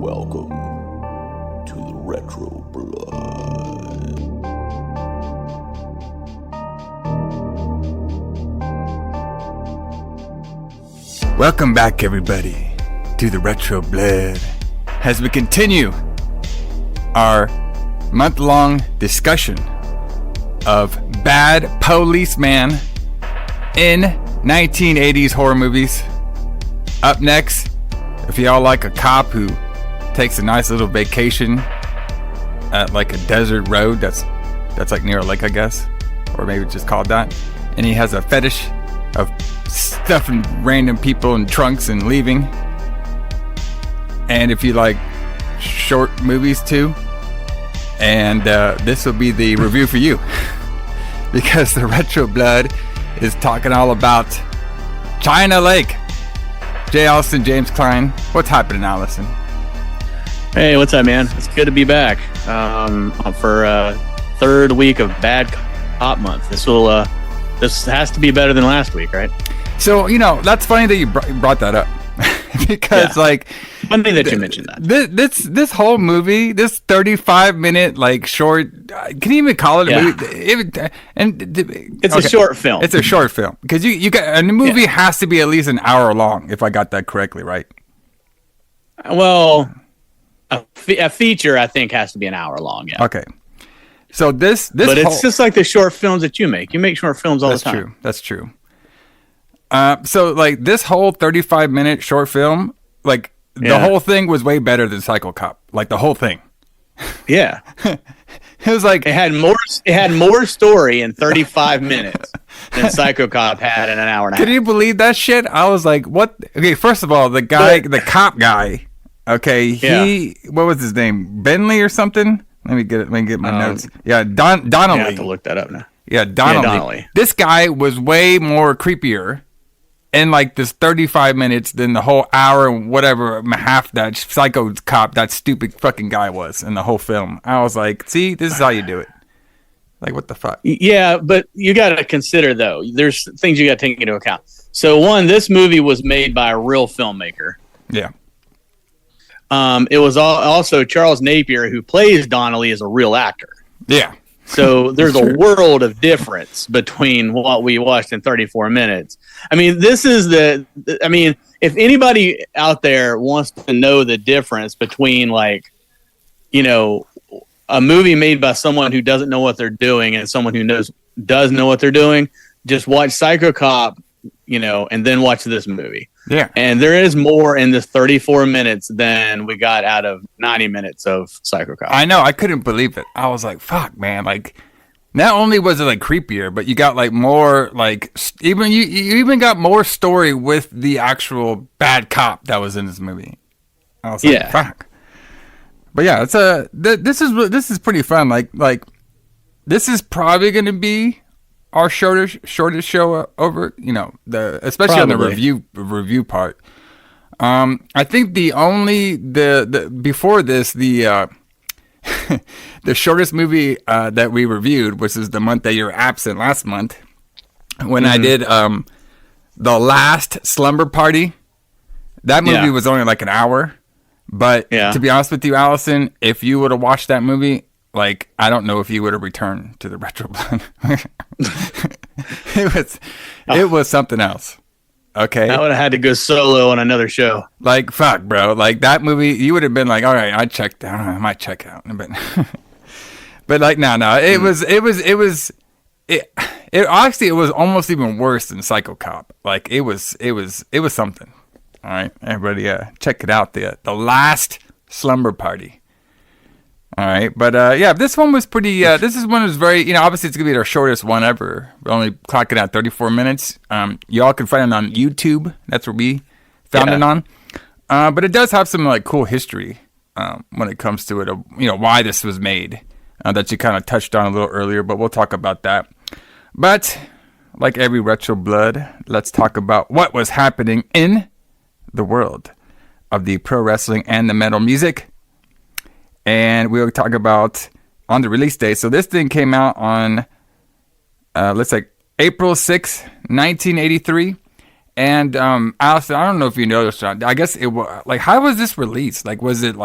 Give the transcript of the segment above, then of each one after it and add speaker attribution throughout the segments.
Speaker 1: Welcome to the Retro Blood.
Speaker 2: Welcome back, everybody, to the Retro Blood as we continue our month-long discussion of bad policeman in 1980s horror movies. Up next, if y'all like a cop who takes a nice little vacation at like a desert road that's like near a lake, I guess, or maybe it's just called that, and he has a fetish of stuffing random people in trunks and leaving. And if you like short movies too, and this will be the review for you, because the Retro Blood is talking all about China Lake. J. Allison, James Klein, what's happening, Allison?
Speaker 3: Hey, what's up, man? It's good to be back for third week of Bad Cop Month. This has to be better than last week, right?
Speaker 2: So, that's funny that you brought that up. Because,
Speaker 3: funny that you mentioned that.
Speaker 2: This whole movie, this 35-minute, short, can you even call it a movie?
Speaker 3: It's a short film.
Speaker 2: It's a short film. Because you got, a movie has to be at least an hour long, if I got that correctly, right?
Speaker 3: Well, a feature, I think, has to be an hour long, yeah.
Speaker 2: Okay. So this
Speaker 3: but it's just like the short films that you make. You make short films all the time.
Speaker 2: That's true. So this whole 35-minute short film, the whole thing was way better than Psycho Cop. The whole thing.
Speaker 3: Yeah.
Speaker 2: It was like
Speaker 3: it had more story in 35 minutes than Psycho Cop had in an hour and a half.
Speaker 2: Can you believe that shit? I was like, what? Okay, first of all, the cop guy, okay, what was his name? Bentley or something? Let me get my notes. Yeah, Donnelly.
Speaker 3: I have to look that up now.
Speaker 2: Yeah, Donnelly. This guy was way more creepier in this 35 minutes than the whole hour and whatever half that Psycho Cop, that stupid fucking guy was in the whole film. I was like, see, this is how you do it. What the fuck?
Speaker 3: Yeah, but you got to consider, though, there's things you got to take into account. So, one, this movie was made by a real filmmaker.
Speaker 2: Yeah.
Speaker 3: It was also Charles Napier, who plays Donnelly, is a real actor.
Speaker 2: Yeah.
Speaker 3: So there's a world of difference between what we watched in 34 minutes. I mean, if anybody out there wants to know the difference between a movie made by someone who doesn't know what they're doing and someone who does know what they're doing, just watch Psycho Cop, and then watch this movie.
Speaker 2: Yeah.
Speaker 3: And there is more in this 34 minutes than we got out of 90 minutes of Psycho Cop.
Speaker 2: I know. I couldn't believe it. I was like, fuck, man. Not only was it creepier, but you got more even you even got more story with the actual bad cop that was in this movie. I was like, fuck. But yeah, it's this is pretty fun. This is probably going to be our shortest show over, especially
Speaker 3: Probably.
Speaker 2: on the review part. I think the before this the shortest movie that we reviewed, which is the month that you're absent last month, when I did The Last Slumber Party. That movie was only an hour, but to be honest with you, Allison, if you would have watched that movie, I don't know if you would have returned to the Retro Blood. It was something else. Okay.
Speaker 3: I would have had to go solo on another show.
Speaker 2: Fuck, bro. That movie, you would have been all right, I checked out. I might check out. But no. It actually was almost even worse than Psycho Cop. It was something. All right, everybody, check it out. The Last Slumber Party. All right, but this one was pretty. This one was very. Obviously it's gonna be our shortest one ever. We're only clocking at 34 minutes. Y'all can find it on YouTube. That's where we found it on. But it does have some cool history when it comes to it. Why this was made. That you kind of touched on a little earlier, but we'll talk about that. But like every Retro Blood, let's talk about what was happening in the world of the pro wrestling and the metal music. And we'll talk about on the release date. So this thing came out on, April 6th, 1983. And Allison, I don't know if you noticed, John. I guess it was like, how was this released? Like, was it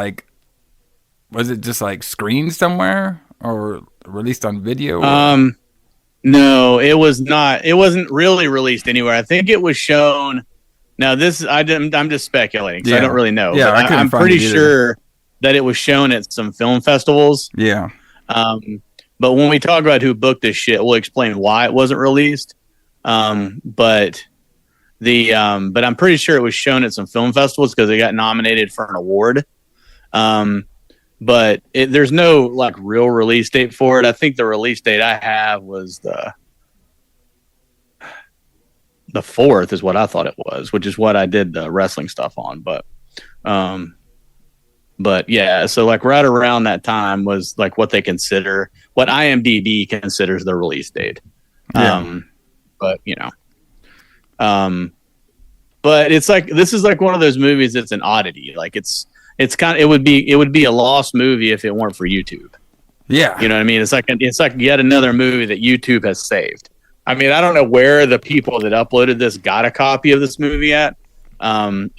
Speaker 2: just like screened somewhere or released on video?
Speaker 3: No, it was not. It wasn't really released anywhere. I think it was shown. Now I'm just speculating, so I don't really know.
Speaker 2: Yeah,
Speaker 3: I'm pretty sure that it was shown at some film festivals.
Speaker 2: Yeah.
Speaker 3: But when we talk about who booked this shit, we'll explain why it wasn't released. But I'm pretty sure it was shown at some film festivals because it got nominated for an award. But there's no like real release date for it. I think the release date I have was the 4th is what I thought it was, which is what I did the wrestling stuff on. But yeah, so like right around that time was like what IMDb considers the release date.
Speaker 2: Yeah.
Speaker 3: But it's like, this is like one of those movies that's an oddity. Like it would be a lost movie if it weren't for YouTube.
Speaker 2: Yeah.
Speaker 3: You know what I mean? It's like yet another movie that YouTube has saved. I mean, I don't know where the people that uploaded this got a copy of this movie at.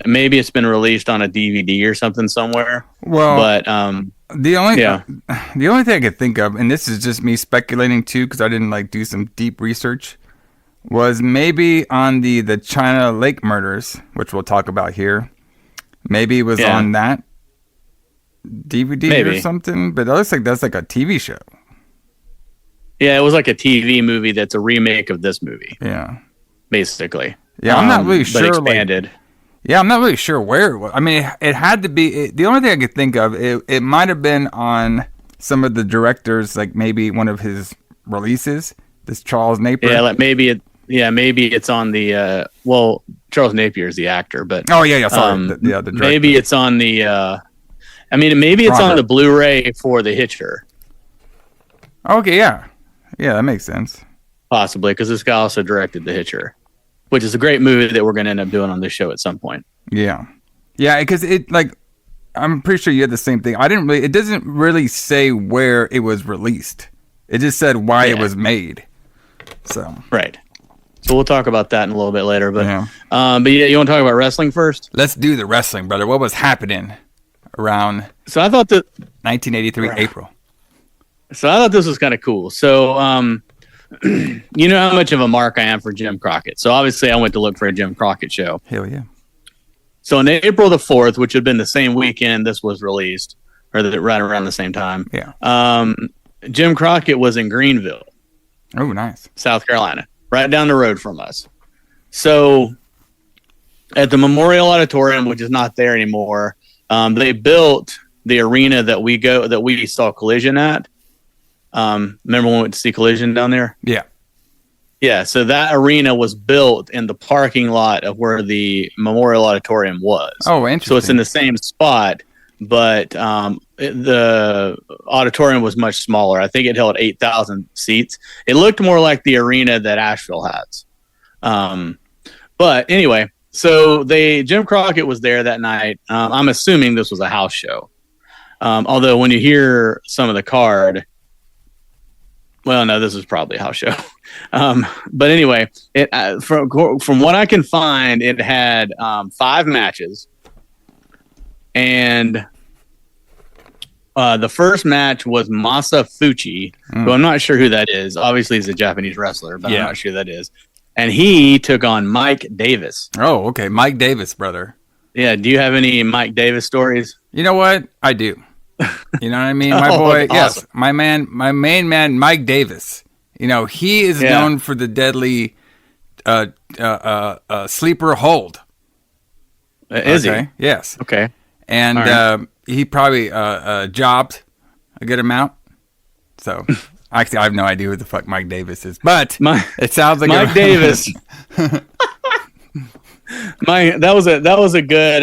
Speaker 3: Maybe it's been released on a DVD or something somewhere.
Speaker 2: Well,
Speaker 3: but
Speaker 2: the only thing I could think of, and this is just me speculating too, because I didn't like do some deep research, was maybe on the China Lake murders, which we'll talk about here. Maybe it was on that DVD or something, but it looks like that's like a TV show.
Speaker 3: Yeah, it was like a TV movie that's a remake of this movie.
Speaker 2: Yeah,
Speaker 3: basically.
Speaker 2: Yeah, I'm not really sure.
Speaker 3: But expanded.
Speaker 2: I'm not really sure where it was. I mean, it had to be. The only thing I could think of, it might have been on some of the directors, like maybe one of his releases. This Charles Napier.
Speaker 3: Yeah, like maybe it's on the. Charles Napier is the actor, but
Speaker 2: sorry, the director.
Speaker 3: Maybe it's on the. Maybe it's on the Blu-ray for The Hitcher.
Speaker 2: Okay, yeah, that makes sense.
Speaker 3: Possibly, because this guy also directed The Hitcher, which is a great movie that we're going to end up doing on this show at some point.
Speaker 2: Yeah, because I'm pretty sure you had the same thing. It doesn't really say where it was released. It just said why it was made. So
Speaker 3: right. So we'll talk about that in a little bit later. But you want to talk about wrestling first?
Speaker 2: Let's do the wrestling, brother. What was happening around?
Speaker 3: So I thought that
Speaker 2: 1983 April.
Speaker 3: So I thought this was kind of cool. So you know how much of a mark I am for Jim Crockett. So obviously I went to look for a Jim Crockett show.
Speaker 2: Hell yeah.
Speaker 3: So on April the 4th, which had been the same weekend this was released, or right around the same time.
Speaker 2: Yeah.
Speaker 3: Jim Crockett was in Greenville.
Speaker 2: Oh, nice.
Speaker 3: South Carolina, right down the road from us. So at the Memorial Auditorium, which is not there anymore, they built the arena that we saw Collision at. Remember when we went to see Collision down there?
Speaker 2: Yeah.
Speaker 3: Yeah, so that arena was built in the parking lot of where the Memorial Auditorium was.
Speaker 2: Oh, interesting.
Speaker 3: So it's in the same spot, but the auditorium was much smaller. I think it held 8,000 seats. It looked more like the arena that Asheville has. But anyway, so Jim Crockett was there that night. I'm assuming this was a house show. Although when you hear some of the card, well, no, this is probably a house show. But anyway, from what I can find, it had 5 matches. And the first match was Masa Fuchi, who I'm not sure who that is. Obviously, he's a Japanese wrestler, but I'm not sure who that is. And he took on Mike Davis.
Speaker 2: Oh, okay. Mike Davis, brother.
Speaker 3: Yeah. Do you have any Mike Davis stories?
Speaker 2: You know what? I do. You know what I mean? My boy, awesome. Yes, my main man, Mike Davis. You know, he is known for the deadly sleeper hold.
Speaker 3: Is he?
Speaker 2: Yes.
Speaker 3: Okay.
Speaker 2: And he probably jobbed a good amount. So, actually, I have no idea who the fuck Mike Davis is. But it sounds like
Speaker 3: Mike Davis. That was a good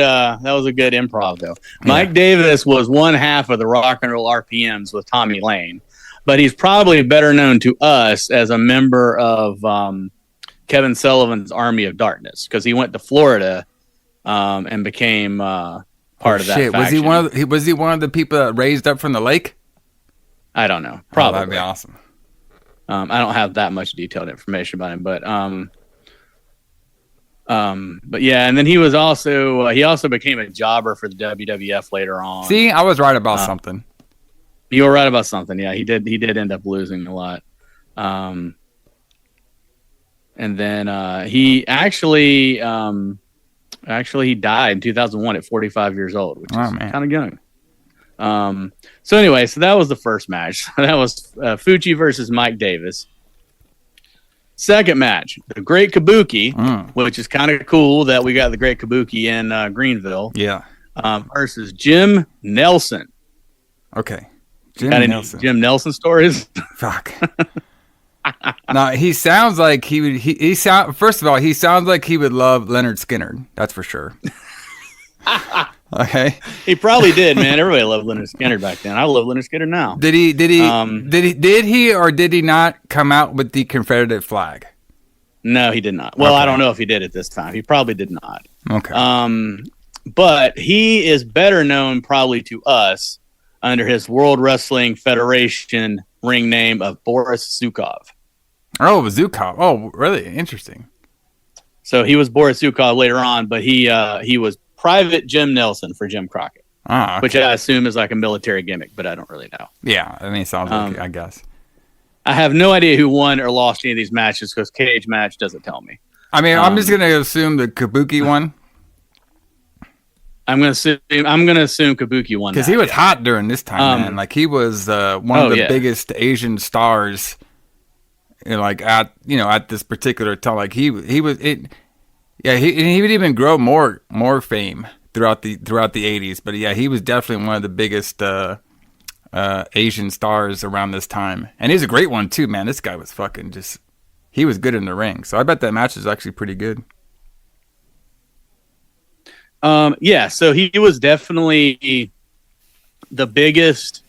Speaker 3: improv though. Mike Davis was one half of the Rock and Roll RPMs with Tommy Lane, but he's probably better known to us as a member of Kevin Sullivan's Army of Darkness because he went to Florida and became part of that faction.
Speaker 2: Was he one of the people that raised up from the lake?
Speaker 3: I don't know. Probably.
Speaker 2: That'd be awesome.
Speaker 3: I don't have that much detailed information about him, but But yeah, and then he also became a jobber for the WWF later on.
Speaker 2: See, I was right about something.
Speaker 3: You were right about something. Yeah, he did end up losing a lot. And then he actually he died in 2001 at 45 years old, which is kind of young. So anyway, so that was the first match. That was Fuji versus Mike Davis. Second match, the Great Kabuki, which is kind of cool that we got the Great Kabuki in Greenville.
Speaker 2: Yeah.
Speaker 3: Versus Jim Nelson.
Speaker 2: Okay.
Speaker 3: Jim Nelson. Jim Nelson stories?
Speaker 2: Fuck. No, he sounds like he would. First of all, he sounds like he would love Leonard Skinner. That's for sure. Okay.
Speaker 3: He probably did, man. Everybody loved Leonard Skinner back then. I love Leonard Skinner now.
Speaker 2: Did he or did he not come out with the Confederate flag?
Speaker 3: No, he did not. Well, okay. I don't know if he did at this time. He probably did not.
Speaker 2: Okay.
Speaker 3: But he is better known probably to us under his World Wrestling Federation ring name of Boris Zukov.
Speaker 2: Oh, Zukov. Oh, really? Interesting.
Speaker 3: So he was Boris Zukov later on, but he was Private Jim Nelson for Jim Crockett,
Speaker 2: okay.
Speaker 3: Which I assume is like a military gimmick, but I don't really know.
Speaker 2: Yeah, I mean, it sounds like it, I guess.
Speaker 3: I have no idea who won or lost any of these matches because Cage Match doesn't tell me.
Speaker 2: I mean, I'm just going to assume the Kabuki won.
Speaker 3: I'm gonna assume Kabuki won
Speaker 2: because he was hot during this time, man. Like he was one of the biggest Asian stars, at this particular time. Like he was it. Yeah, he would even grow more fame throughout the 80s. But yeah, he was definitely one of the biggest Asian stars around this time, and he's a great one too, man. This guy was fucking he was good in the ring. So I bet that match is actually pretty good.
Speaker 3: So he was definitely the biggest,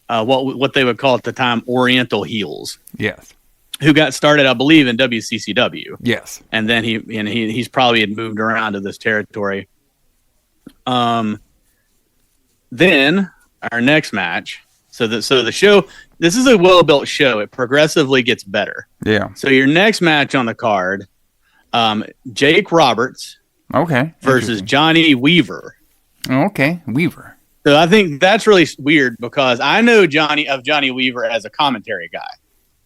Speaker 3: what they would call at the time, Oriental heels.
Speaker 2: Yes.
Speaker 3: Who got started, I believe, in WCCW.
Speaker 2: Yes.
Speaker 3: And then he's probably had moved around to this territory. Then our next match. So the show, this is a well-built show. It progressively gets better.
Speaker 2: Yeah.
Speaker 3: So your next match on the card, Jake Roberts.
Speaker 2: Okay.
Speaker 3: Versus Johnny Weaver.
Speaker 2: Okay, Weaver.
Speaker 3: So I think that's really weird because I know Johnny Weaver as a commentary guy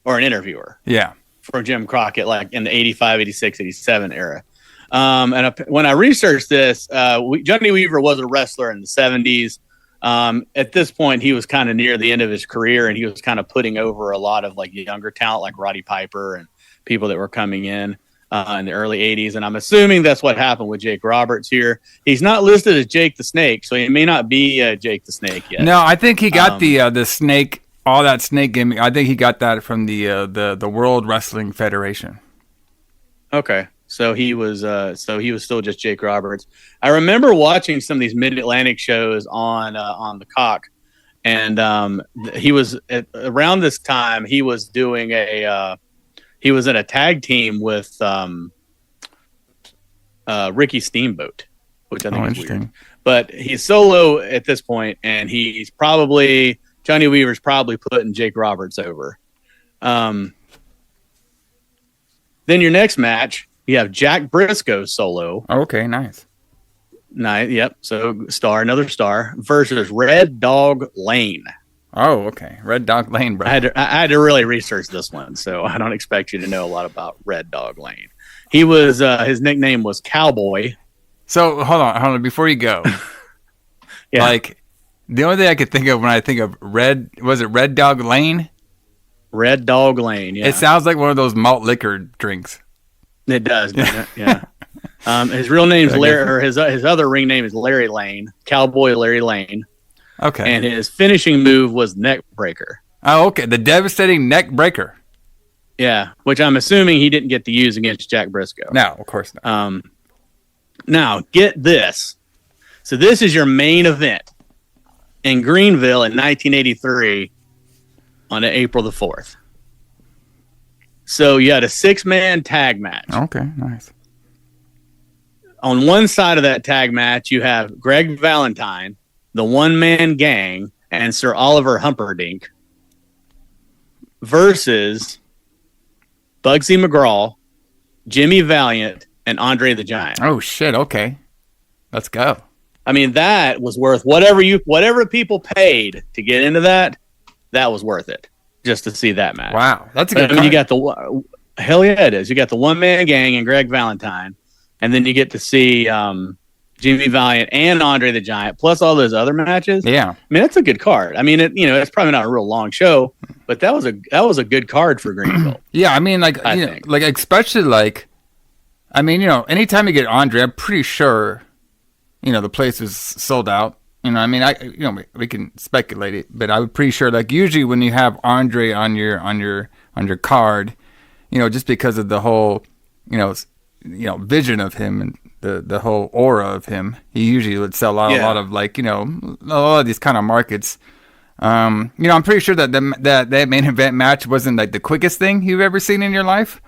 Speaker 3: or an interviewer.
Speaker 2: Yeah.
Speaker 3: For Jim Crockett, like in the 85, 86, 87 era. When I researched this, Johnny Weaver was a wrestler in the 70s. At this point, he was kind of near the end of his career, and he was kind of putting over a lot of like younger talent like Roddy Piper and people that were coming in the early 80s. And I'm assuming that's what happened with Jake Roberts here. He's not listed as Jake the Snake, so he may not be Jake the Snake yet.
Speaker 2: No, I think he got the snake, all that snake gimmick. I think he got that from the World Wrestling Federation.
Speaker 3: Okay. So he was still just Jake Roberts. I remember watching some of these Mid-Atlantic shows on the Cock, and he was around this time. He was doing he was in a tag team with Ricky Steamboat, which I think is weird. But he's solo at this point, and Johnny Weaver's probably putting Jake Roberts over. Then your next match. You have Jack Briscoe solo.
Speaker 2: Okay, nice.
Speaker 3: Yep. So another star versus Red Dog Lane.
Speaker 2: Oh, okay. Red Dog Lane, bro.
Speaker 3: I had to really research this one, so I don't expect you to know a lot about Red Dog Lane. He was his nickname was Cowboy.
Speaker 2: So hold on, before you go.
Speaker 3: Yeah.
Speaker 2: Like the only thing I could think of when I think of Red Dog Lane?
Speaker 3: Red Dog Lane, yeah.
Speaker 2: It sounds like one of those malt liquor drinks.
Speaker 3: It does, doesn't it? Yeah. His real name's Larry, or his other ring name is Larry Lane, Cowboy Larry Lane.
Speaker 2: Okay.
Speaker 3: And his finishing move was neck breaker.
Speaker 2: Oh, okay. The devastating neck breaker.
Speaker 3: Yeah, which I'm assuming he didn't get to use against Jack Briscoe.
Speaker 2: No, of course not.
Speaker 3: Now, get this. So this is your main event in Greenville in 1983 on April the 4th. So you had a 6-man tag match.
Speaker 2: Okay, nice.
Speaker 3: On one side of that tag match, you have Greg Valentine, the one-man gang, and Sir Oliver Humperdinck versus Bugsy McGraw, Jimmy Valiant, and Andre the Giant.
Speaker 2: Oh shit! Okay, let's go.
Speaker 3: I mean, that was worth whatever people paid to get into that. That was worth it just to see that match.
Speaker 2: Wow, that's a good.
Speaker 3: I mean, you got hell yeah, it is. You got the One Man Gang and Greg Valentine, and then you get to see Jimmy Valiant and Andre the Giant, plus all those other matches.
Speaker 2: Yeah,
Speaker 3: I mean, that's a good card. I mean, it's probably not a real long show, but that was a good card for Greenville.
Speaker 2: Yeah, I mean, like especially like, I mean, anytime you get Andre, I'm pretty sure, the place was sold out. I mean, we can speculate it, but I'm pretty sure, like, usually when you have Andre on your card, just because of the whole, vision of him and the whole aura of him, he usually would sell out a lot of, like, a lot of these kind of markets. I'm pretty sure that that main event match wasn't like the quickest thing you've ever seen in your life.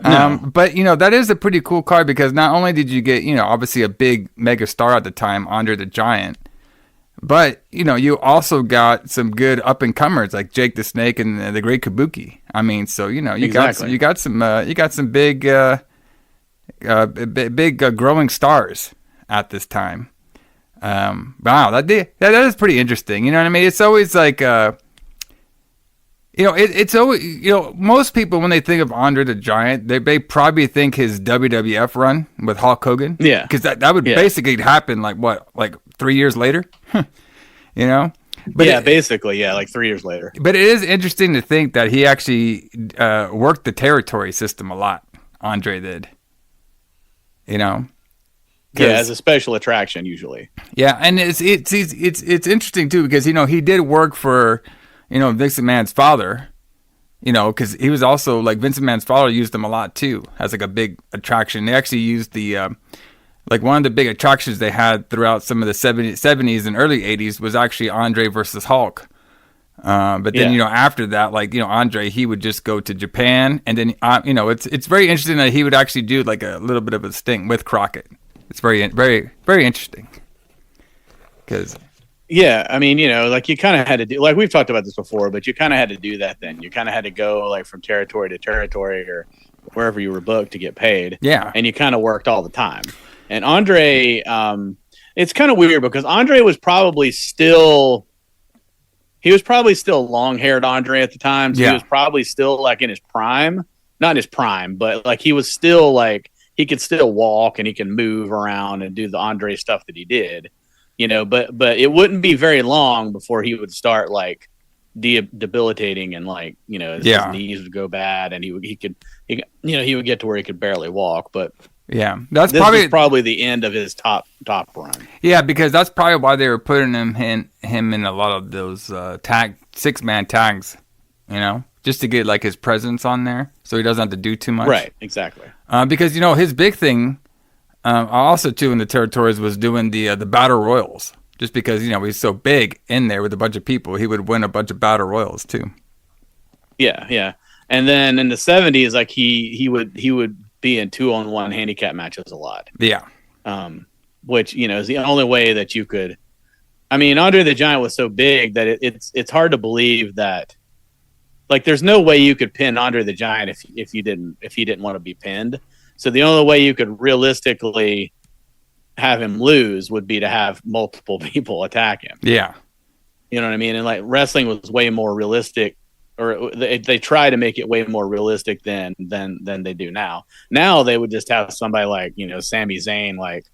Speaker 2: No. But that is a pretty cool card, because not only did you get, obviously a big mega star at the time, Andre the Giant, but you also got some good up and comers like Jake the Snake and the Great Kabuki. I mean, so you got some big growing stars at this time. Wow, that is pretty interesting. You know what I mean? It's always like it's always, most people, when they think of Andre the Giant, they probably think his WWF run with Hulk Hogan.
Speaker 3: Yeah.
Speaker 2: Because that would basically happen like 3 years later, But
Speaker 3: basically, like 3 years later.
Speaker 2: But it is interesting to think that he actually worked the territory system a lot. Andre did.
Speaker 3: As a special attraction usually.
Speaker 2: Yeah, and it's interesting too, because he did work for Vince McMahon's father, because he was also like, Vince McMahon's father used him a lot too as like a big attraction. They actually used the like one of the big attractions they had throughout some of the 70s and early 80s was actually Andre versus Hulk. But then after that, like Andre, he would just go to Japan, and then it's very interesting that he would actually do like a little bit of a sting with Crockett. It's very, very, very interesting. Because
Speaker 3: I mean, like you kind of had to do, like we've talked about this before, but you kind of had to do that then. You kind of had to go like from territory to territory or wherever you were booked to get paid. Yeah. And you kind of worked all the time. And Andre, it's kind of weird because Andre was probably still long-haired Andre at the time. So he was probably still like in his prime. Not in his prime, but like he was still like, he could still walk and he can move around and do the Andre stuff that he did. But it wouldn't be very long before he would start like debilitating and like, his knees would go bad and he would get to where he could barely walk. But
Speaker 2: that's
Speaker 3: probably the end of his top run. Yeah,
Speaker 2: because that's probably why they were putting him in a lot of those 6-man tags, just to get like his presence on there, so he doesn't have to do too much.
Speaker 3: Right, exactly.
Speaker 2: Because his big thing. Also, too, in the territories was doing the battle royals. Just because he's so big in there with a bunch of people, he would win a bunch of battle royals too.
Speaker 3: Yeah. And then in the 70s, like he would be in 2-on-1 handicap matches a lot.
Speaker 2: Yeah.
Speaker 3: Which is the only way that you could. I mean, Andre the Giant was so big that it's hard to believe that. Like, there's no way you could pin Andre the Giant if he didn't want to be pinned. So the only way you could realistically have him lose would be to have multiple people attack him.
Speaker 2: Yeah.
Speaker 3: You know what I mean? And like wrestling was way more realistic, or they try to make it way more realistic than they do now. Now they would just have somebody like, Sami Zayn, like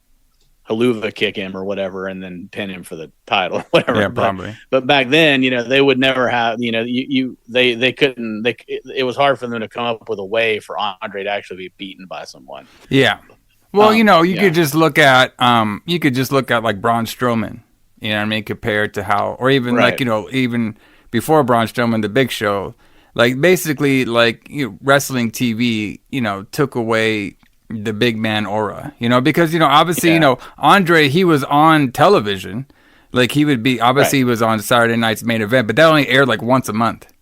Speaker 3: haluva kick him or whatever, and then pin him for the title or whatever.
Speaker 2: Yeah, probably.
Speaker 3: But back then, they would never have, they couldn't, it was hard for them to come up with a way for Andre to actually be beaten by someone.
Speaker 2: Yeah. Well, you could just look at, like Braun Strowman, you know what I mean? Compared to how, or even like, even before Braun Strowman, the Big Show, like basically like, wrestling TV, took away the big man aura, because obviously Andre, he was on television, like he would be obviously he was on Saturday night's main event, but that only aired like once a month,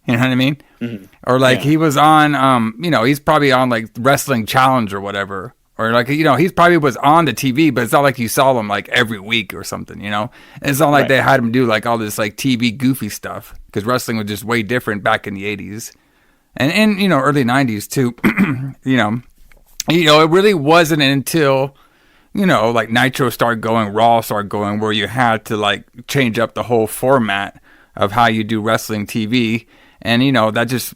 Speaker 2: you know what I mean? Mm-hmm. Or like he was on he's probably on like Wrestling Challenge or whatever, or like he's probably was on the TV, but it's not like you saw him like every week or something, and it's not like they had him do like all this like TV goofy stuff, because wrestling was just way different back in the 80s and early 90s too. You know, it really wasn't until, you know, like Nitro started going, Raw started going, where you had to like change up the whole format of how you do wrestling TV. And, you know, that's just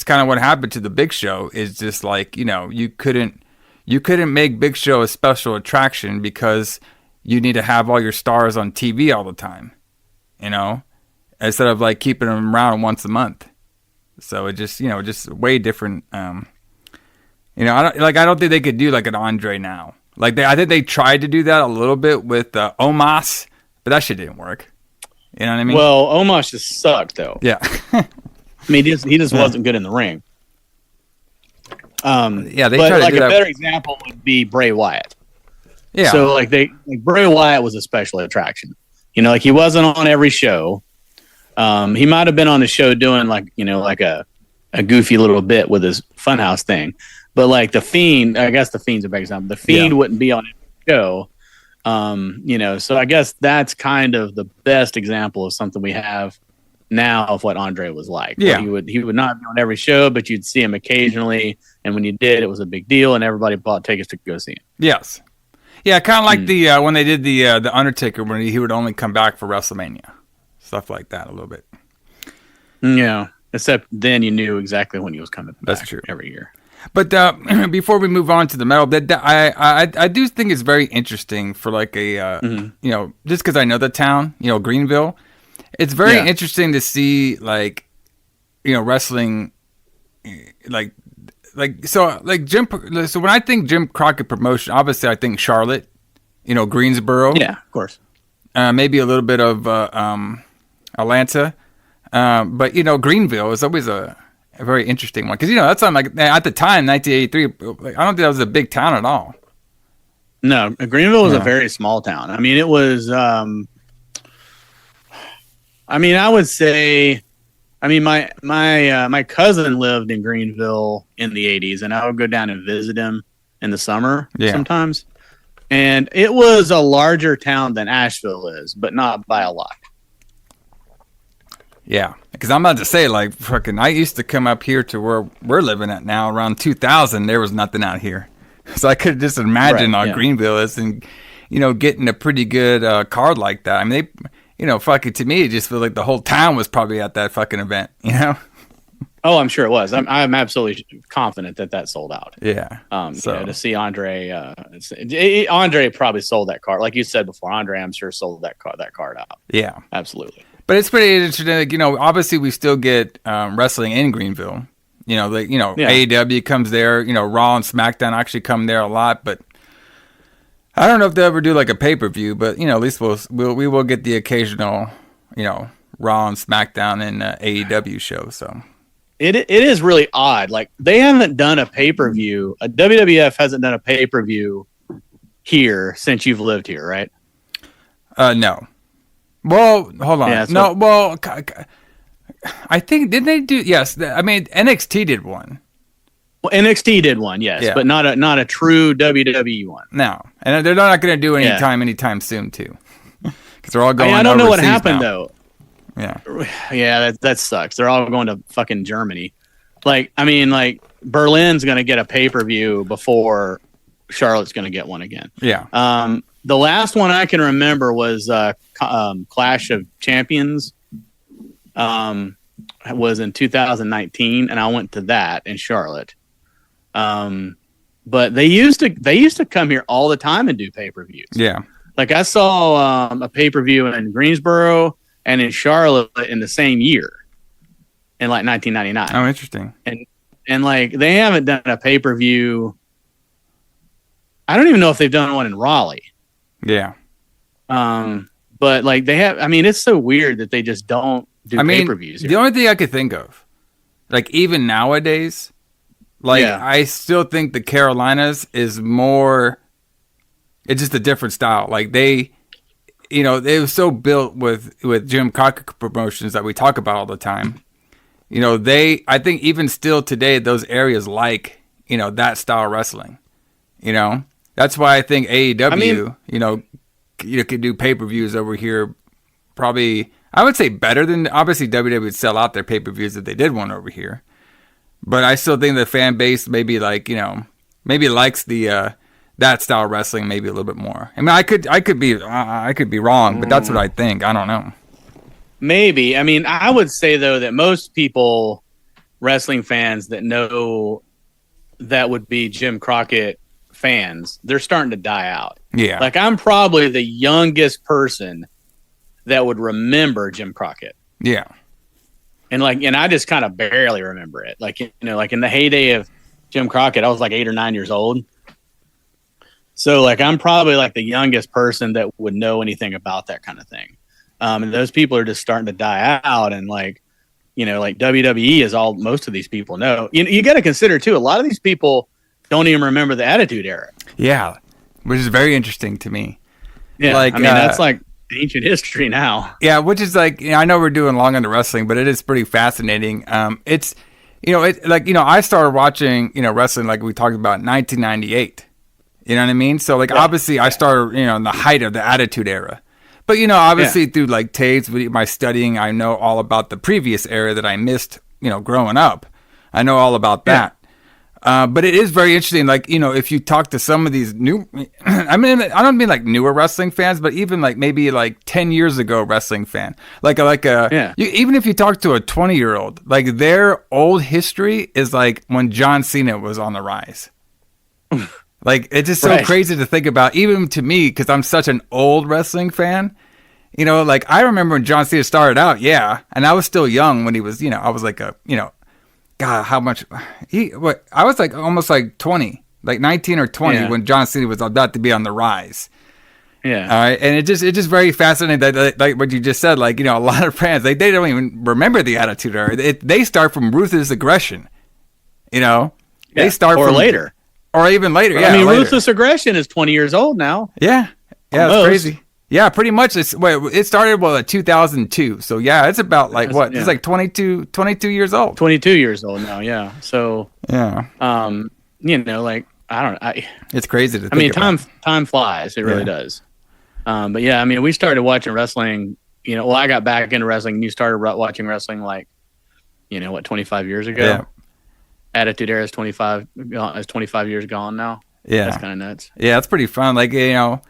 Speaker 2: kind of what happened to the Big Show, is just like, you know, you couldn't make Big Show a special attraction because you need to have all your stars on TV all the time, you know, instead of like keeping them around once a month. So it just, you know, just way different. You know, I don't think they could do like an Andre now. Like I think they tried to do that a little bit with Omos, but that shit didn't work. You know what I mean?
Speaker 3: Well, Omos just sucked though.
Speaker 2: Yeah.
Speaker 3: I mean, he just wasn't good in the ring.
Speaker 2: Yeah, they
Speaker 3: but
Speaker 2: tried to
Speaker 3: like
Speaker 2: do
Speaker 3: a
Speaker 2: that.
Speaker 3: better example would be Bray Wyatt.
Speaker 2: Yeah.
Speaker 3: So like Bray Wyatt was a special attraction. You know, like he wasn't on every show. He might have been on the show doing like, you know, like a goofy little bit with his Funhouse thing. But like the Fiend, I guess the Fiend's a big example. The Fiend wouldn't be on every show. You know, so I guess that's kind of the best example of something we have now of what Andre was like.
Speaker 2: Yeah.
Speaker 3: He would not be on every show, but you'd see him occasionally, and when you did, it was a big deal, and everybody bought tickets to go see him.
Speaker 2: Yes. Yeah, kind of like the when they did the Undertaker, when he would only come back for WrestleMania, stuff like that a little bit.
Speaker 3: Yeah, except then you knew exactly when he was coming back.
Speaker 2: That's true.
Speaker 3: Every year.
Speaker 2: But before we move on to the metal, I do think it's very interesting for like a you know, just because I know the town, you know, Greenville, it's very interesting to see like, you know, wrestling like so when I think Jim Crockett Promotion, obviously I think Charlotte, you know, Greensboro,
Speaker 3: Yeah, of course.
Speaker 2: maybe a little bit of Atlanta, but you know, Greenville is always a very interesting one, because you know that's on like at the time 1983. I don't think that was a big town at all.
Speaker 3: No, Greenville was a very small town. I mean, it was. I mean, I would say. I mean, my cousin lived in Greenville in the '80s, and I would go down and visit him in the summer sometimes. And it was a larger town than Asheville is, but not by a lot.
Speaker 2: Yeah, because I'm about to say, like, fucking, I used to come up here to where we're living at now around 2000. There was nothing out here. So I could just imagine how Greenville is, and, you know, getting a pretty good card like that. I mean, they, you know, fucking, to me, it just feels like the whole town was probably at that fucking event, you know?
Speaker 3: Oh, I'm sure it was. I'm absolutely confident that sold out.
Speaker 2: Yeah.
Speaker 3: So you know, to see Andre, Andre probably sold that card. Like you said before, Andre, I'm sure sold that card out.
Speaker 2: Yeah.
Speaker 3: Absolutely.
Speaker 2: But it's pretty interesting. Like, you know, obviously we still get wrestling in Greenville. You know, like, you know, AEW comes there. You know, Raw and SmackDown actually come there a lot. But I don't know if they'll ever do like a pay-per-view. But, you know, at least we will get the occasional, you know, Raw and SmackDown and AEW show. So
Speaker 3: it is really odd. Like, they haven't done a pay-per-view. WWF hasn't done a pay-per-view here since you've lived here, right?
Speaker 2: No. Well, hold on.
Speaker 3: Yeah,
Speaker 2: no, well, I think, didn't they do? Yes, I mean NXT did one.
Speaker 3: Well, NXT did one, yes, but not a true WWE one.
Speaker 2: No, and they're not going to do anytime soon too, because they're all going.
Speaker 3: I don't know what happened though.
Speaker 2: Yeah,
Speaker 3: that sucks. They're all going to fucking Germany. Like, I mean, like Berlin's going to get a pay-per-view before Charlotte's going to get one again.
Speaker 2: Yeah.
Speaker 3: The last one I can remember was Clash of Champions. Was in 2019, and I went to that in Charlotte. But they used to come here all the time and do pay-per-views.
Speaker 2: Yeah.
Speaker 3: Like I saw a pay-per-view in Greensboro and in Charlotte in the same year, in like 1999.
Speaker 2: Oh, interesting.
Speaker 3: And like they haven't done a pay-per-view. I don't even know if they've done one in Raleigh.
Speaker 2: Yeah.
Speaker 3: But like they have. I mean, it's so weird that they just don't do pay-per-views.
Speaker 2: The only thing I could think of, like even nowadays, like I still think the Carolinas is more. It's just a different style. Like they, you know, they were so built with Jim Crockett Promotions that we talk about all the time. You know, I think even still today, those areas like, you know, that style of wrestling. You know, that's why I think AEW, you know, could do pay-per-views over here. Probably, I would say better than, obviously WWE would sell out their pay-per-views if they did one over here. But I still think the fan base maybe like, you know, maybe likes the that style of wrestling maybe a little bit more. I mean, I could be wrong, but that's what I think. I don't know.
Speaker 3: Maybe. I mean, I would say though that most people, wrestling fans that know that would be Jim Crockett fans, they're starting to die out.
Speaker 2: Yeah.
Speaker 3: Like I'm probably the youngest person that would remember Jim Crockett.
Speaker 2: Yeah.
Speaker 3: And I just kind of barely remember it. Like, you know, like in the heyday of Jim Crockett, I was like 8 or 9 years old. So like, I'm probably like the youngest person that would know anything about that kind of thing. And those people are just starting to die out. And like, you know, like WWE is all most of these people know. You got to consider too, a lot of these people don't even remember the Attitude Era.
Speaker 2: Yeah. Which is very interesting to me.
Speaker 3: Yeah.
Speaker 2: Like,
Speaker 3: I mean, that's like ancient history now.
Speaker 2: Yeah. Which is like, you know, I know we're doing long into wrestling, but it is pretty fascinating. It's, you know, it like, you know, I started watching, you know, wrestling like we talked about in 1998. You know what I mean? So like, obviously I started, you know, in the height of the Attitude Era. But, you know, obviously through like tapes, with my studying, I know all about the previous era that I missed, you know, growing up. I know all about that. But it is very interesting. Like, you know, if you talk to some of these new, I mean, I don't mean like newer wrestling fans, but even like maybe like 10 years ago wrestling fan, even if you talk to a 20-year-old, like their old history is like when John Cena was on the rise. Like, it's just so crazy to think about, even to me, because I'm such an old wrestling fan. You know, like, I remember when John Cena started out, and I was still young when he was, you know, I was like God, how much, I was like almost like 20, like 19 or 20 when John Cena was about to be on the rise. Yeah. All right. And it's just very fascinating that, like what you just said, like, you know, a lot of fans, they don't even remember the Attitude Era. They start from Ruthless Aggression, you know?
Speaker 3: Yeah.
Speaker 2: They start from later. Or even later,
Speaker 3: I mean, Ruthless Aggression is 20 years old now.
Speaker 2: Yeah, it's crazy. Yeah, pretty much. It started in 2002. So yeah, it's about like what? It's like 22 years old.
Speaker 3: 22 years old now. Yeah. So
Speaker 2: yeah.
Speaker 3: You know, like I don't know.
Speaker 2: It's crazy to think.
Speaker 3: I mean, time flies. It really does. But yeah, I mean, we started watching wrestling. You know, well, I got back into wrestling. And you started watching wrestling like, you know, 25 years ago. Yeah. Attitude Era is 25 years gone now. Yeah, that's kind of nuts.
Speaker 2: Yeah, it's pretty fun. Like, you know,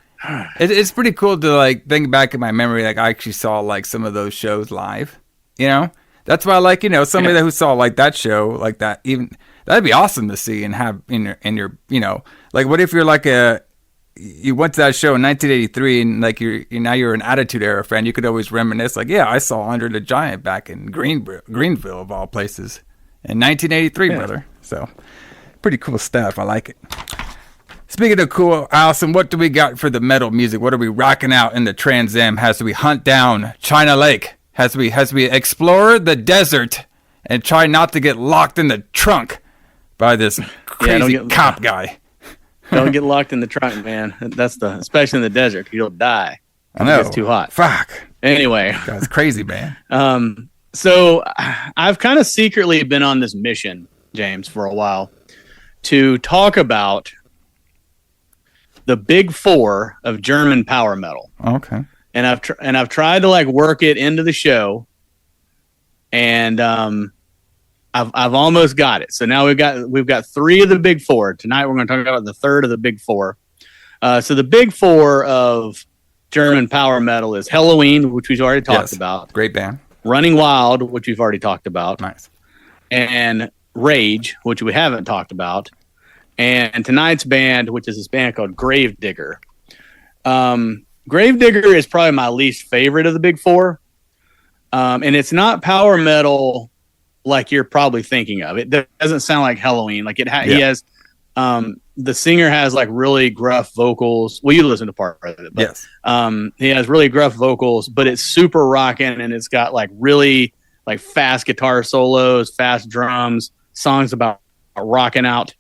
Speaker 2: it's pretty cool to like think back in my memory. Like, I actually saw like some of those shows live. You know, that's why, like, you know, somebody who saw like that show like that, even that'd be awesome to see and have in your you know, like, what if you're like you went to that show in 1983 and like you're an Attitude Era fan, you could always reminisce like, yeah, I saw Andre the Giant back in Greenville of all places. In 1983, brother. So, pretty cool stuff. I like it. Speaking of cool, Allison, what do we got for the metal music? What are we rocking out in the Trans Am as we hunt down China Lake? As we explore the desert and try not to get locked in the trunk by this crazy cop guy.
Speaker 3: Don't get locked in the trunk, man. That's especially in the desert. You'll die.
Speaker 2: I know.
Speaker 3: It's too hot.
Speaker 2: Fuck.
Speaker 3: Anyway.
Speaker 2: That's crazy, man.
Speaker 3: So I've kind of secretly been on this mission, James, for a while to talk about the big four of German power metal.
Speaker 2: Okay.
Speaker 3: And I've tried to like work it into the show, and I've almost got it. So now we've got three of the big four. Tonight we're going to talk about the third of the big four. So the big four of German power metal is Helloween, which we've already talked about.
Speaker 2: Great band.
Speaker 3: Running Wild, which we've already talked about.
Speaker 2: Nice.
Speaker 3: And Rage, which we haven't talked about. And tonight's band, which is this band called Gravedigger. Gravedigger is probably my least favorite of the big four. And it's not power metal like you're probably thinking of. It doesn't sound like Helloween. Like he has the singer has like really gruff vocals. Well, you listen to part of it, but
Speaker 2: yes.
Speaker 3: He has really gruff vocals, but it's super rocking, and it's got like really like fast guitar solos, fast drums, songs about rocking out.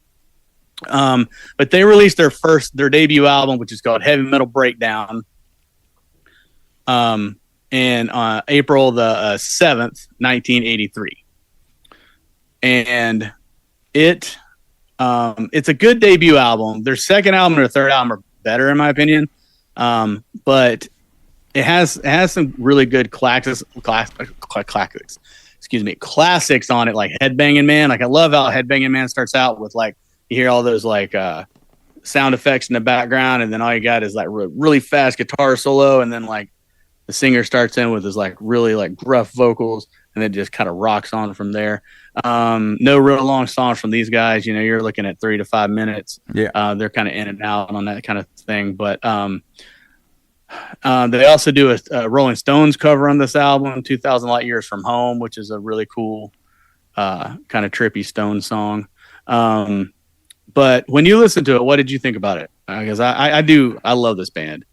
Speaker 3: But they released their debut album, which is called Heavy Metal Breakdown, in April the 7th, 1983, and it's a good debut album. Their second album and their third album are better, in my opinion. But it has some really good classics on it, like Headbanging Man. Like, I love how Headbanging Man starts out with like you hear all those like sound effects in the background, and then all you got is like really fast guitar solo, and then like the singer starts in with his like really like gruff vocals, and then just kind of rocks on from there. No real long songs from these guys. You know, you're looking at 3 to 5 minutes.
Speaker 2: Yeah.
Speaker 3: They're kind of in and out on that kind of thing. But they also do a Rolling Stones cover on this album, 2,000 Light Years from Home, which is a really cool kind of trippy Stones song. But when you listen to it, what did you think about it? Because I love this band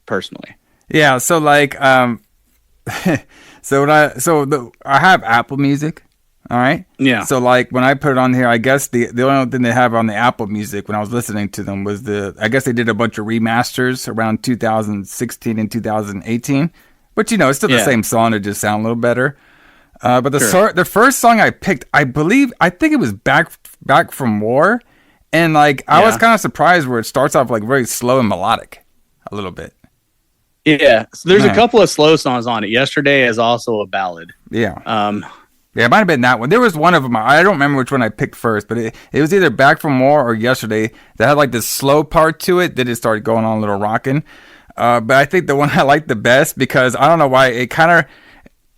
Speaker 3: personally.
Speaker 2: Yeah. So like, I have Apple Music. All right.
Speaker 3: Yeah.
Speaker 2: So like when I put it on here, I guess the only thing they have on the Apple Music when I was listening to them was I guess they did a bunch of remasters around 2016 and 2018, but you know, it's still the same song. It just sound a little better. But the first song I picked, I think it was Back from War. And like, I was kind of surprised where it starts off like very slow and melodic a little bit.
Speaker 3: Yeah. So there's a couple of slow songs on it. Yesterday is also a ballad.
Speaker 2: Yeah. Yeah, it might have been that one. There was one of them. I don't remember which one I picked first, but it was either Back from War or Yesterday that had like this slow part to it. Then it started going on a little rocking. But I think the one I liked the best, because I don't know why, it kind of,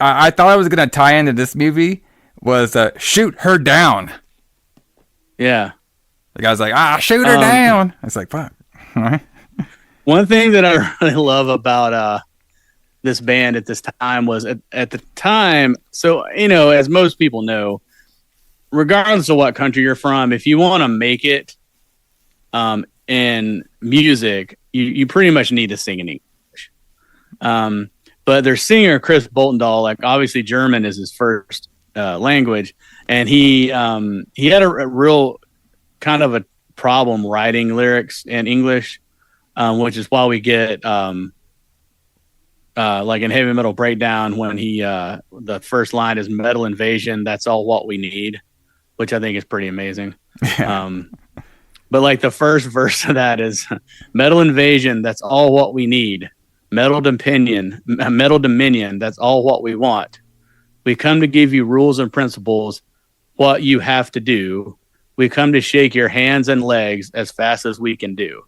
Speaker 2: I thought I was going to tie into this movie, was Shoot Her Down.
Speaker 3: Yeah.
Speaker 2: The guy's like, shoot her down. It's like, fuck. All right.
Speaker 3: One thing that I really love about this band at this time was at the time, so, you know, as most people know, regardless of what country you're from, if you want to make it in music, you pretty much need to sing in English. But their singer, Chris Boltendahl, like obviously German is his first language, and he had a real kind of a problem writing lyrics in English, which is why we get like in Heavy Metal Breakdown when the first line is "Metal Invasion, that's all what we need," which I think is pretty amazing. But like the first verse of that is "Metal Invasion, that's all what we need. Metal Dominion, that's all what we want. We come to give you rules and principles, what you have to do. We come to shake your hands and legs as fast as we can do,"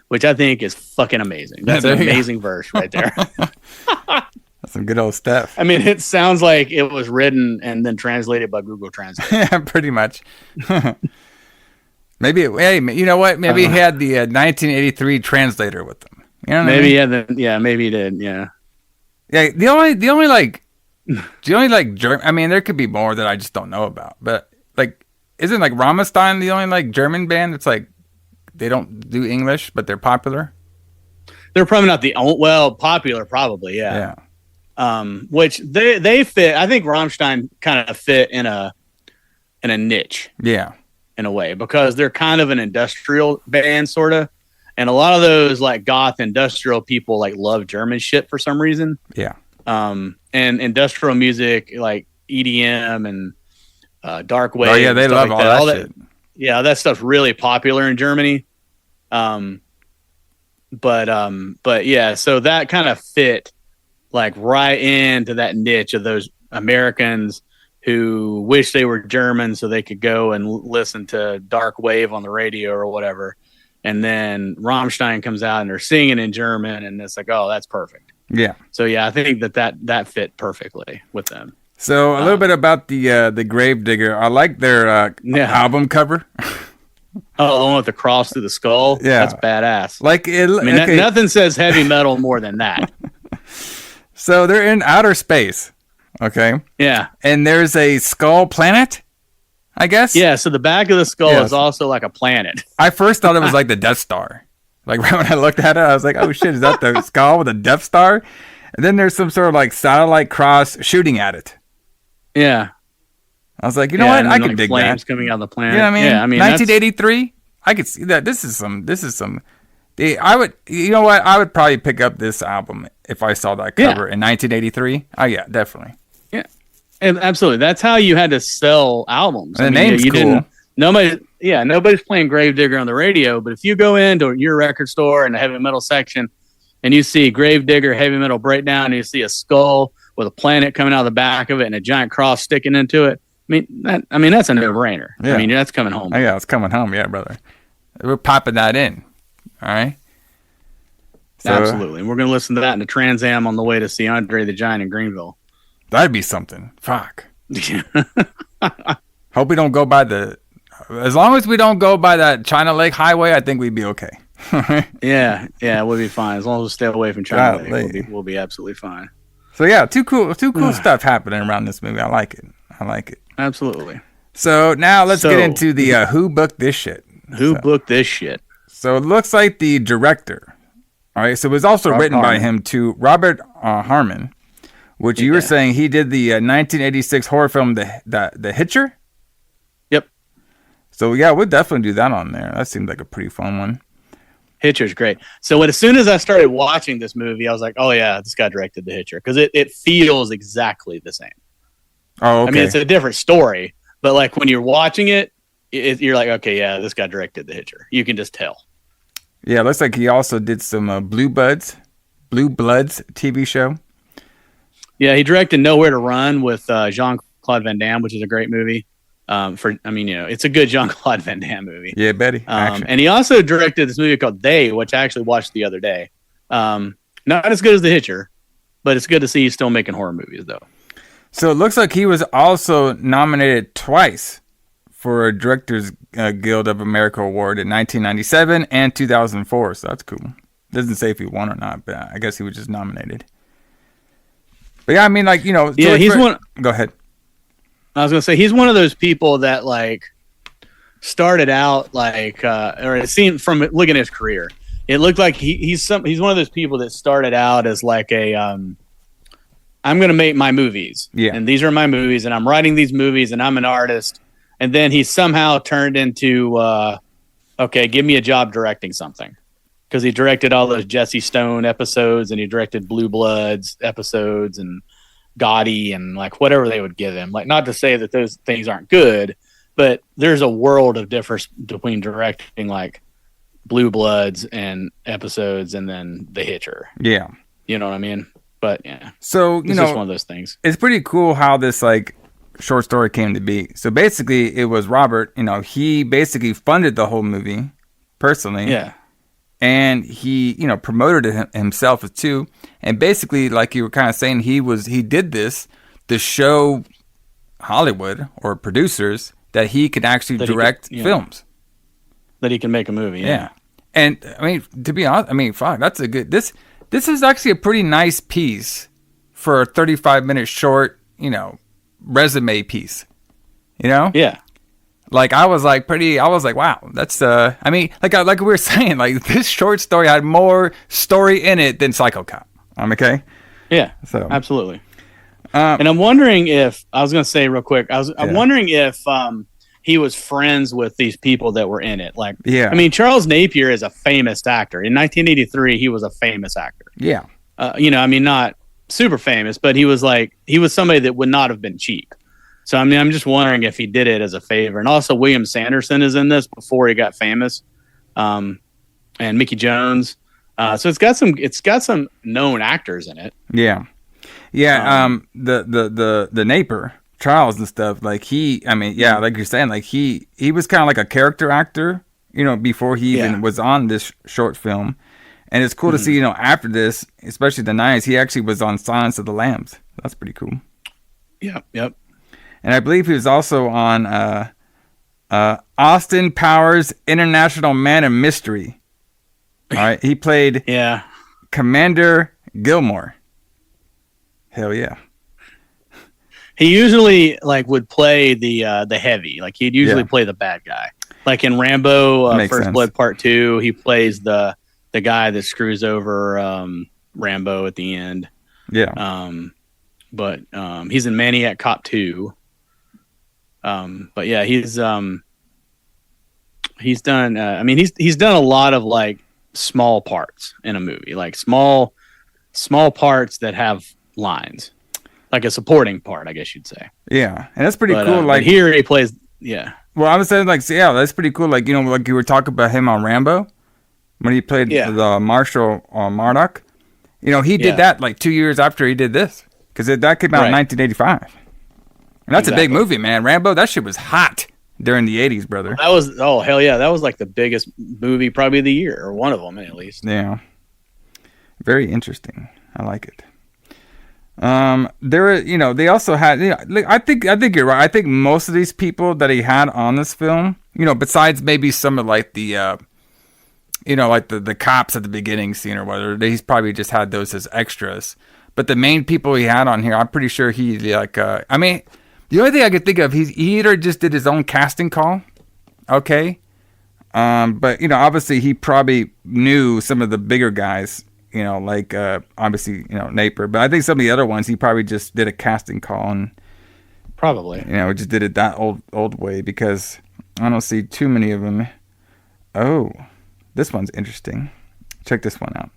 Speaker 3: which I think is fucking amazing. That's an amazing verse right there.
Speaker 2: That's some good old stuff.
Speaker 3: I mean, it sounds like it was written and then translated by Google Translate.
Speaker 2: Yeah, pretty much. Maybe, you know what? Maybe he had the 1983 translator with him. You know what
Speaker 3: maybe
Speaker 2: I mean?
Speaker 3: maybe he did. Yeah.
Speaker 2: Yeah. The only like German. I mean, there could be more that I just don't know about. But like, isn't like Rammstein the only like German band that's like they don't do English, but they're popular?
Speaker 3: They're probably not the only. Well, popular, probably. Yeah. Which they fit. I think Rammstein kind of fit in a niche.
Speaker 2: Yeah.
Speaker 3: In a way, because they're kind of an industrial band, sort of. And a lot of those like goth industrial people like love German shit for some reason.
Speaker 2: Yeah.
Speaker 3: And industrial music like EDM and dark wave.
Speaker 2: Oh yeah, they love like all that shit.
Speaker 3: Yeah, that stuff's really popular in Germany. But yeah, so that kind of fit like right into that niche of those Americans who wish they were German so they could go and listen to dark wave on the radio or whatever. And then Rammstein comes out and they're singing in German, and it's like, oh, that's perfect.
Speaker 2: Yeah.
Speaker 3: So yeah, I think that fit perfectly with them.
Speaker 2: So a little bit about the Gravedigger. I like their album cover.
Speaker 3: Oh, the one with the cross through the skull.
Speaker 2: Yeah,
Speaker 3: that's badass.
Speaker 2: Like
Speaker 3: nothing says heavy metal more than that.
Speaker 2: So they're in outer space. Okay.
Speaker 3: Yeah.
Speaker 2: And there's a skull planet, I guess.
Speaker 3: Yeah. So the back of the skull is also like a planet.
Speaker 2: I first thought it was like the Death Star. Like right when I looked at it, I was like, "Oh shit, is that the skull with a Death Star?" And then there's some sort of like satellite cross shooting at it.
Speaker 3: Yeah.
Speaker 2: I was like, you know what? I can dig
Speaker 3: flames
Speaker 2: that.
Speaker 3: coming out of the planet.
Speaker 2: You know what I mean?
Speaker 3: Yeah, I mean
Speaker 2: 1983. I could see that. This is some. I would. You know what? I would probably pick up this album if I saw that cover in 1983. Oh yeah, definitely.
Speaker 3: Yeah, and absolutely. That's how you had to sell albums.
Speaker 2: And the name's cool.
Speaker 3: Nobody's playing Gravedigger on the radio, but if you go into your record store in the heavy metal section and you see Gravedigger Heavy Metal Breakdown, and you see a skull with a planet coming out of the back of it and a giant cross sticking into it, That's a no-brainer.
Speaker 2: Yeah.
Speaker 3: I mean, that's coming home.
Speaker 2: Oh, yeah, it's coming home. Yeah, brother. We're popping that in. All right. So,
Speaker 3: Absolutely. And we're going to listen to that in the Trans Am on the way to see Andre the Giant in Greenville.
Speaker 2: That'd be something. Fuck. Hope we don't go by as long as we don't go by that China Lake Highway, I think we'd be okay.
Speaker 3: Yeah, we'll be fine. As long as we stay away from China Lake, we'll be absolutely fine.
Speaker 2: So yeah, too cool stuff happening around this movie. I like it.
Speaker 3: Absolutely.
Speaker 2: So now let's get into the who booked this shit.
Speaker 3: Who booked this shit?
Speaker 2: So it looks like the director. All right, so it was also written by him too, Robert Harmon, which you were saying he did the 1986 horror film The Hitcher.
Speaker 3: Yep.
Speaker 2: So yeah, we'll definitely do that on there. That seems like a pretty fun one.
Speaker 3: Hitcher's great. So as soon as I started watching this movie, I was like, oh yeah, this guy directed The Hitcher, because it feels exactly the same.
Speaker 2: Oh, okay.
Speaker 3: I mean, it's a different story, but like when you're watching it, you're like, okay, yeah, this guy directed The Hitcher. You can just tell.
Speaker 2: Yeah, it looks like he also did some Blue Bloods TV show.
Speaker 3: Yeah, he directed Nowhere to Run with Jean-Claude Van Damme, which is a great movie. It's a good Jean-Claude Van Damme movie.
Speaker 2: Yeah, Betty.
Speaker 3: And he also directed this movie called They, which I actually watched the other day. Not as good as The Hitcher, but it's good to see he's still making horror movies, though.
Speaker 2: So it looks like he was also nominated twice for a Directors Guild of America award in 1997 and 2004. So that's cool. Doesn't say if he won or not, but I guess he was just nominated. But yeah, I mean, like,
Speaker 3: yeah, he's one.
Speaker 2: Go ahead.
Speaker 3: I was gonna say he's one of those people that like started out like, or it seemed from looking at his career, it looked like he's one of those people that started out as like a I'm gonna make my movies, and these are my movies, and I'm writing these movies, and I'm an artist, and then he somehow turned into okay, give me a job directing something, because he directed all those Jesse Stone episodes, and he directed Blue Bloods episodes, and Gotti, and like whatever they would give him. Like, not to say that those things aren't good, but there's a world of difference between directing like Blue Bloods and episodes and then The Hitcher. Yeah. You know what I mean? But yeah.
Speaker 2: So,
Speaker 3: it's just one of those things.
Speaker 2: It's pretty cool how this like short story came to be. So basically it was Robert, he basically funded the whole movie personally.
Speaker 3: Yeah.
Speaker 2: And he, promoted it himself too. And basically, like you were kind of saying, he did this to show Hollywood or producers that he could actually direct films.
Speaker 3: That he can make a movie. Yeah.
Speaker 2: And I mean, to be honest, fuck, that's a good, this is actually a pretty nice piece for a 35-minute short, resume piece,
Speaker 3: Yeah.
Speaker 2: Like I was like, wow, that's like we were saying, like this short story had more story in it than Psycho Cop. Okay.
Speaker 3: Yeah. So absolutely. And I'm wondering if I was going to say real quick, I'm wondering if he was friends with these people that were in it. Like, I mean, Charles Napier is a famous actor. In 1983, he was a famous actor.
Speaker 2: Yeah.
Speaker 3: Not super famous, but he was somebody that would not have been cheap. So, I mean, I'm just wondering if he did it as a favor. And also William Sanderson is in this before he got famous. And Mickey Jones. So it's got some known actors in it.
Speaker 2: Yeah. Yeah. The Napier, Charles and stuff, like like you're saying, like he was kind of like a character actor, before he even was on this short film. And it's cool to see, after this, especially the 90s, he actually was on Silence of the Lambs. That's pretty cool.
Speaker 3: Yeah. Yep.
Speaker 2: And I believe he was also on Austin Powers International Man of Mystery. All right. He played Commander Gilmore. Hell yeah.
Speaker 3: He usually would play the heavy. Like he'd usually play the bad guy. Like in Rambo First Blood Part 2, he plays the guy that screws over Rambo at the end.
Speaker 2: Yeah.
Speaker 3: But he's in Maniac Cop 2. But yeah, he's done he's done a lot of like small parts in a movie, like small parts that have lines, like a supporting part, I guess you'd say.
Speaker 2: Yeah. And that's pretty cool. Like
Speaker 3: here he plays.
Speaker 2: Well, I was saying that's pretty cool. Like, like you were talking about him on Rambo when he played the Marshal Murdoch, he did that like 2 years after he did this. Cause that came out in 1985. And that's a big movie, man. Rambo, that shit was hot during the 80s, brother.
Speaker 3: That was, oh, hell yeah. That was like the biggest movie probably of the year, or one of them at least.
Speaker 2: Yeah. Very interesting. I like it. They also had, I think you're right. I think most of these people that he had on this film, besides maybe some of like the, like the cops at the beginning scene or whatever, he's probably just had those as extras. But the main people he had on here, I'm pretty sure he the only thing I could think of, he either just did his own casting call, okay, but obviously he probably knew some of the bigger guys, obviously Napier, but I think some of the other ones he probably just did a casting call and
Speaker 3: probably
Speaker 2: just did it that old way, because I don't see too many of them. Oh, this one's interesting. Check this one out.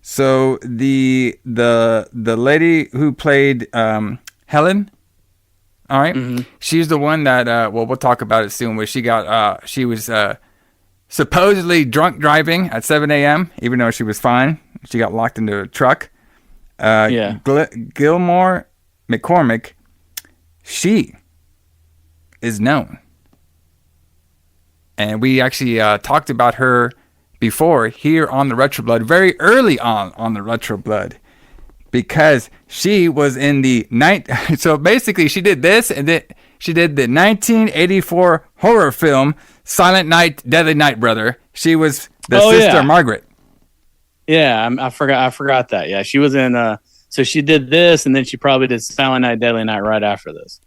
Speaker 2: So the lady who played Helen. All right. Mm-hmm. She's the one that, we'll talk about it soon, where she was supposedly drunk driving at 7 a.m., even though she was fine. She got locked into a truck. Gilmer McCormick, she is known. And we actually talked about her before here on the Retro Blood, very early on the Retro Blood. Because she was in the night, so basically she did this, and then she did the 1984 horror film Silent Night, Deadly Night, brother. She was the sister Margaret.
Speaker 3: Yeah, I forgot that. Yeah, she was in. So she did this, and then she probably did Silent Night, Deadly Night right after this.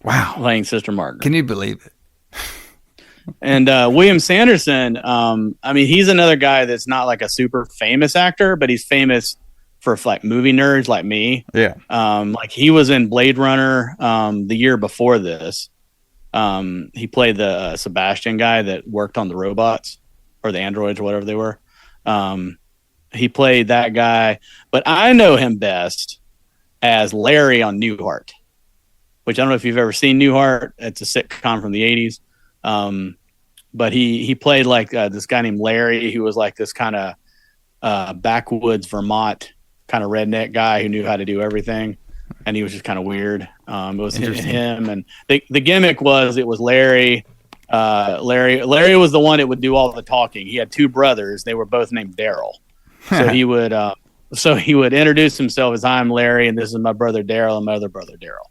Speaker 2: Wow,
Speaker 3: playing Sister Margaret.
Speaker 2: Can you believe it?
Speaker 3: And William Sanderson, he's another guy that's not like a super famous actor, but he's famous for like movie nerds like me.
Speaker 2: Yeah.
Speaker 3: Like he was in Blade Runner the year before this. He played the Sebastian guy that worked on the robots or the androids or whatever they were. He played that guy, but I know him best as Larry on Newhart, which I don't know if you've ever seen Newhart. It's a sitcom from the 80s. But he played like this guy named Larry, who was like this kind of backwoods Vermont kind of redneck guy who knew how to do everything, and he was just kind of weird. It was him, and the gimmick was it was Larry. Larry was the one that would do all the talking. He had two brothers; they were both named Daryl. So he would introduce himself as I'm Larry, and this is my brother Daryl, and my other brother Daryl.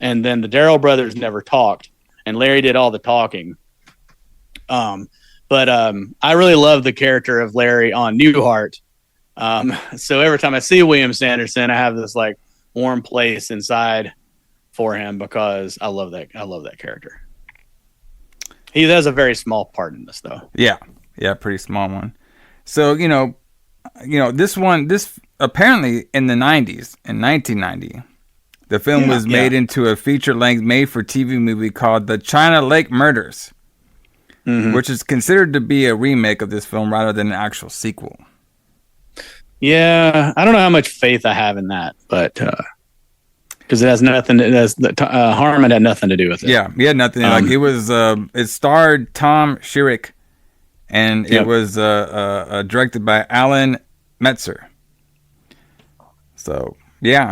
Speaker 3: And then the Daryl brothers never talked, and Larry did all the talking. But I really love the character of Larry on Newhart. So every time I see William Sanderson, I have this like warm place inside for him because I love that character. He has a very small part in this though.
Speaker 2: Yeah, pretty small one. So this apparently in the 90s, in 1990, the film was made into a feature-length made-for-TV movie called The China Lake Murders, which is considered to be a remake of this film rather than an actual sequel.
Speaker 3: Yeah, I don't know how much faith I have in that, but because it has nothing. Harmon had nothing to do with it.
Speaker 2: Yeah, he had nothing. It was. It starred Tom Sherrick, and it was directed by Alan Metzer. So yeah,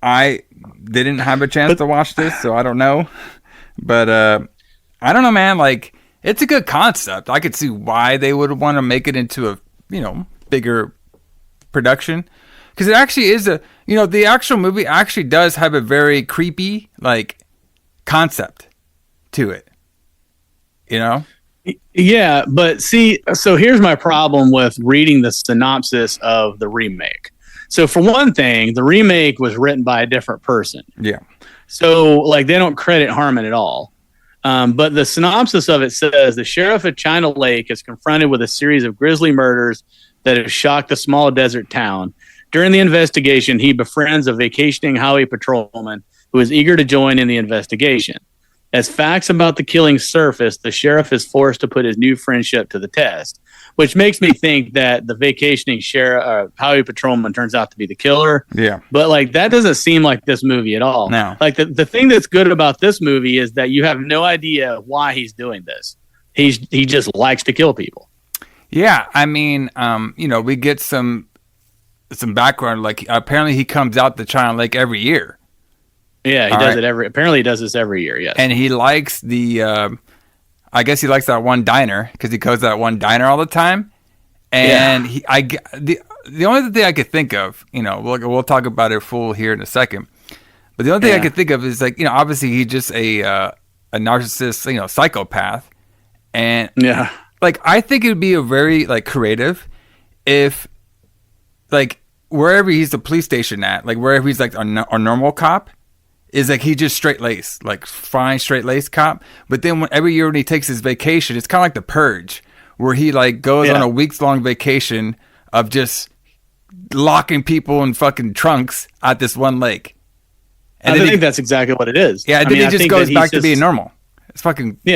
Speaker 2: I didn't have a chance to watch this, so I don't know. But I don't know, man. Like, it's a good concept. I could see why they would want to make it into a bigger production, because it actually is the actual movie actually does have a very creepy like concept to it.
Speaker 3: Yeah, but see, so here's my problem with reading the synopsis of the remake. So for one thing, the remake was written by a different person.
Speaker 2: Yeah.
Speaker 3: So like they don't credit Harmon at all. But the synopsis of it says the sheriff of China Lake is confronted with a series of grisly murders that have shocked the small desert town. During the investigation, he befriends a vacationing highway patrolman who is eager to join in the investigation. As facts about the killing surface, the sheriff is forced to put his new friendship to the test, which makes me think that the vacationing sheriff, highway patrolman turns out to be the killer.
Speaker 2: Yeah.
Speaker 3: But like that doesn't seem like this movie at all.
Speaker 2: No.
Speaker 3: Like the thing that's good about this movie is that you have no idea why he's doing this. He just likes to kill people.
Speaker 2: Yeah, we get some background. Like apparently he comes out to China Lake every year.
Speaker 3: Yeah, he does it apparently he does this every year, yes.
Speaker 2: And he likes I guess he likes that one diner because he goes to that one diner all the time. And the only thing I could think of, we'll talk about it full here in a second. But the only thing I could think of is obviously he's just a narcissist, psychopath. And I think it would be a very creative if wherever he's the police station at, wherever he's a normal cop, is he just straight laced, fine straight laced cop. But then every year when he takes his vacation, it's kind of like The Purge, where he goes on a weeks long vacation of just locking people in fucking trunks at this one lake. And
Speaker 3: I think that's exactly what it is.
Speaker 2: Yeah, then he just goes back to being normal. It's fucking
Speaker 3: he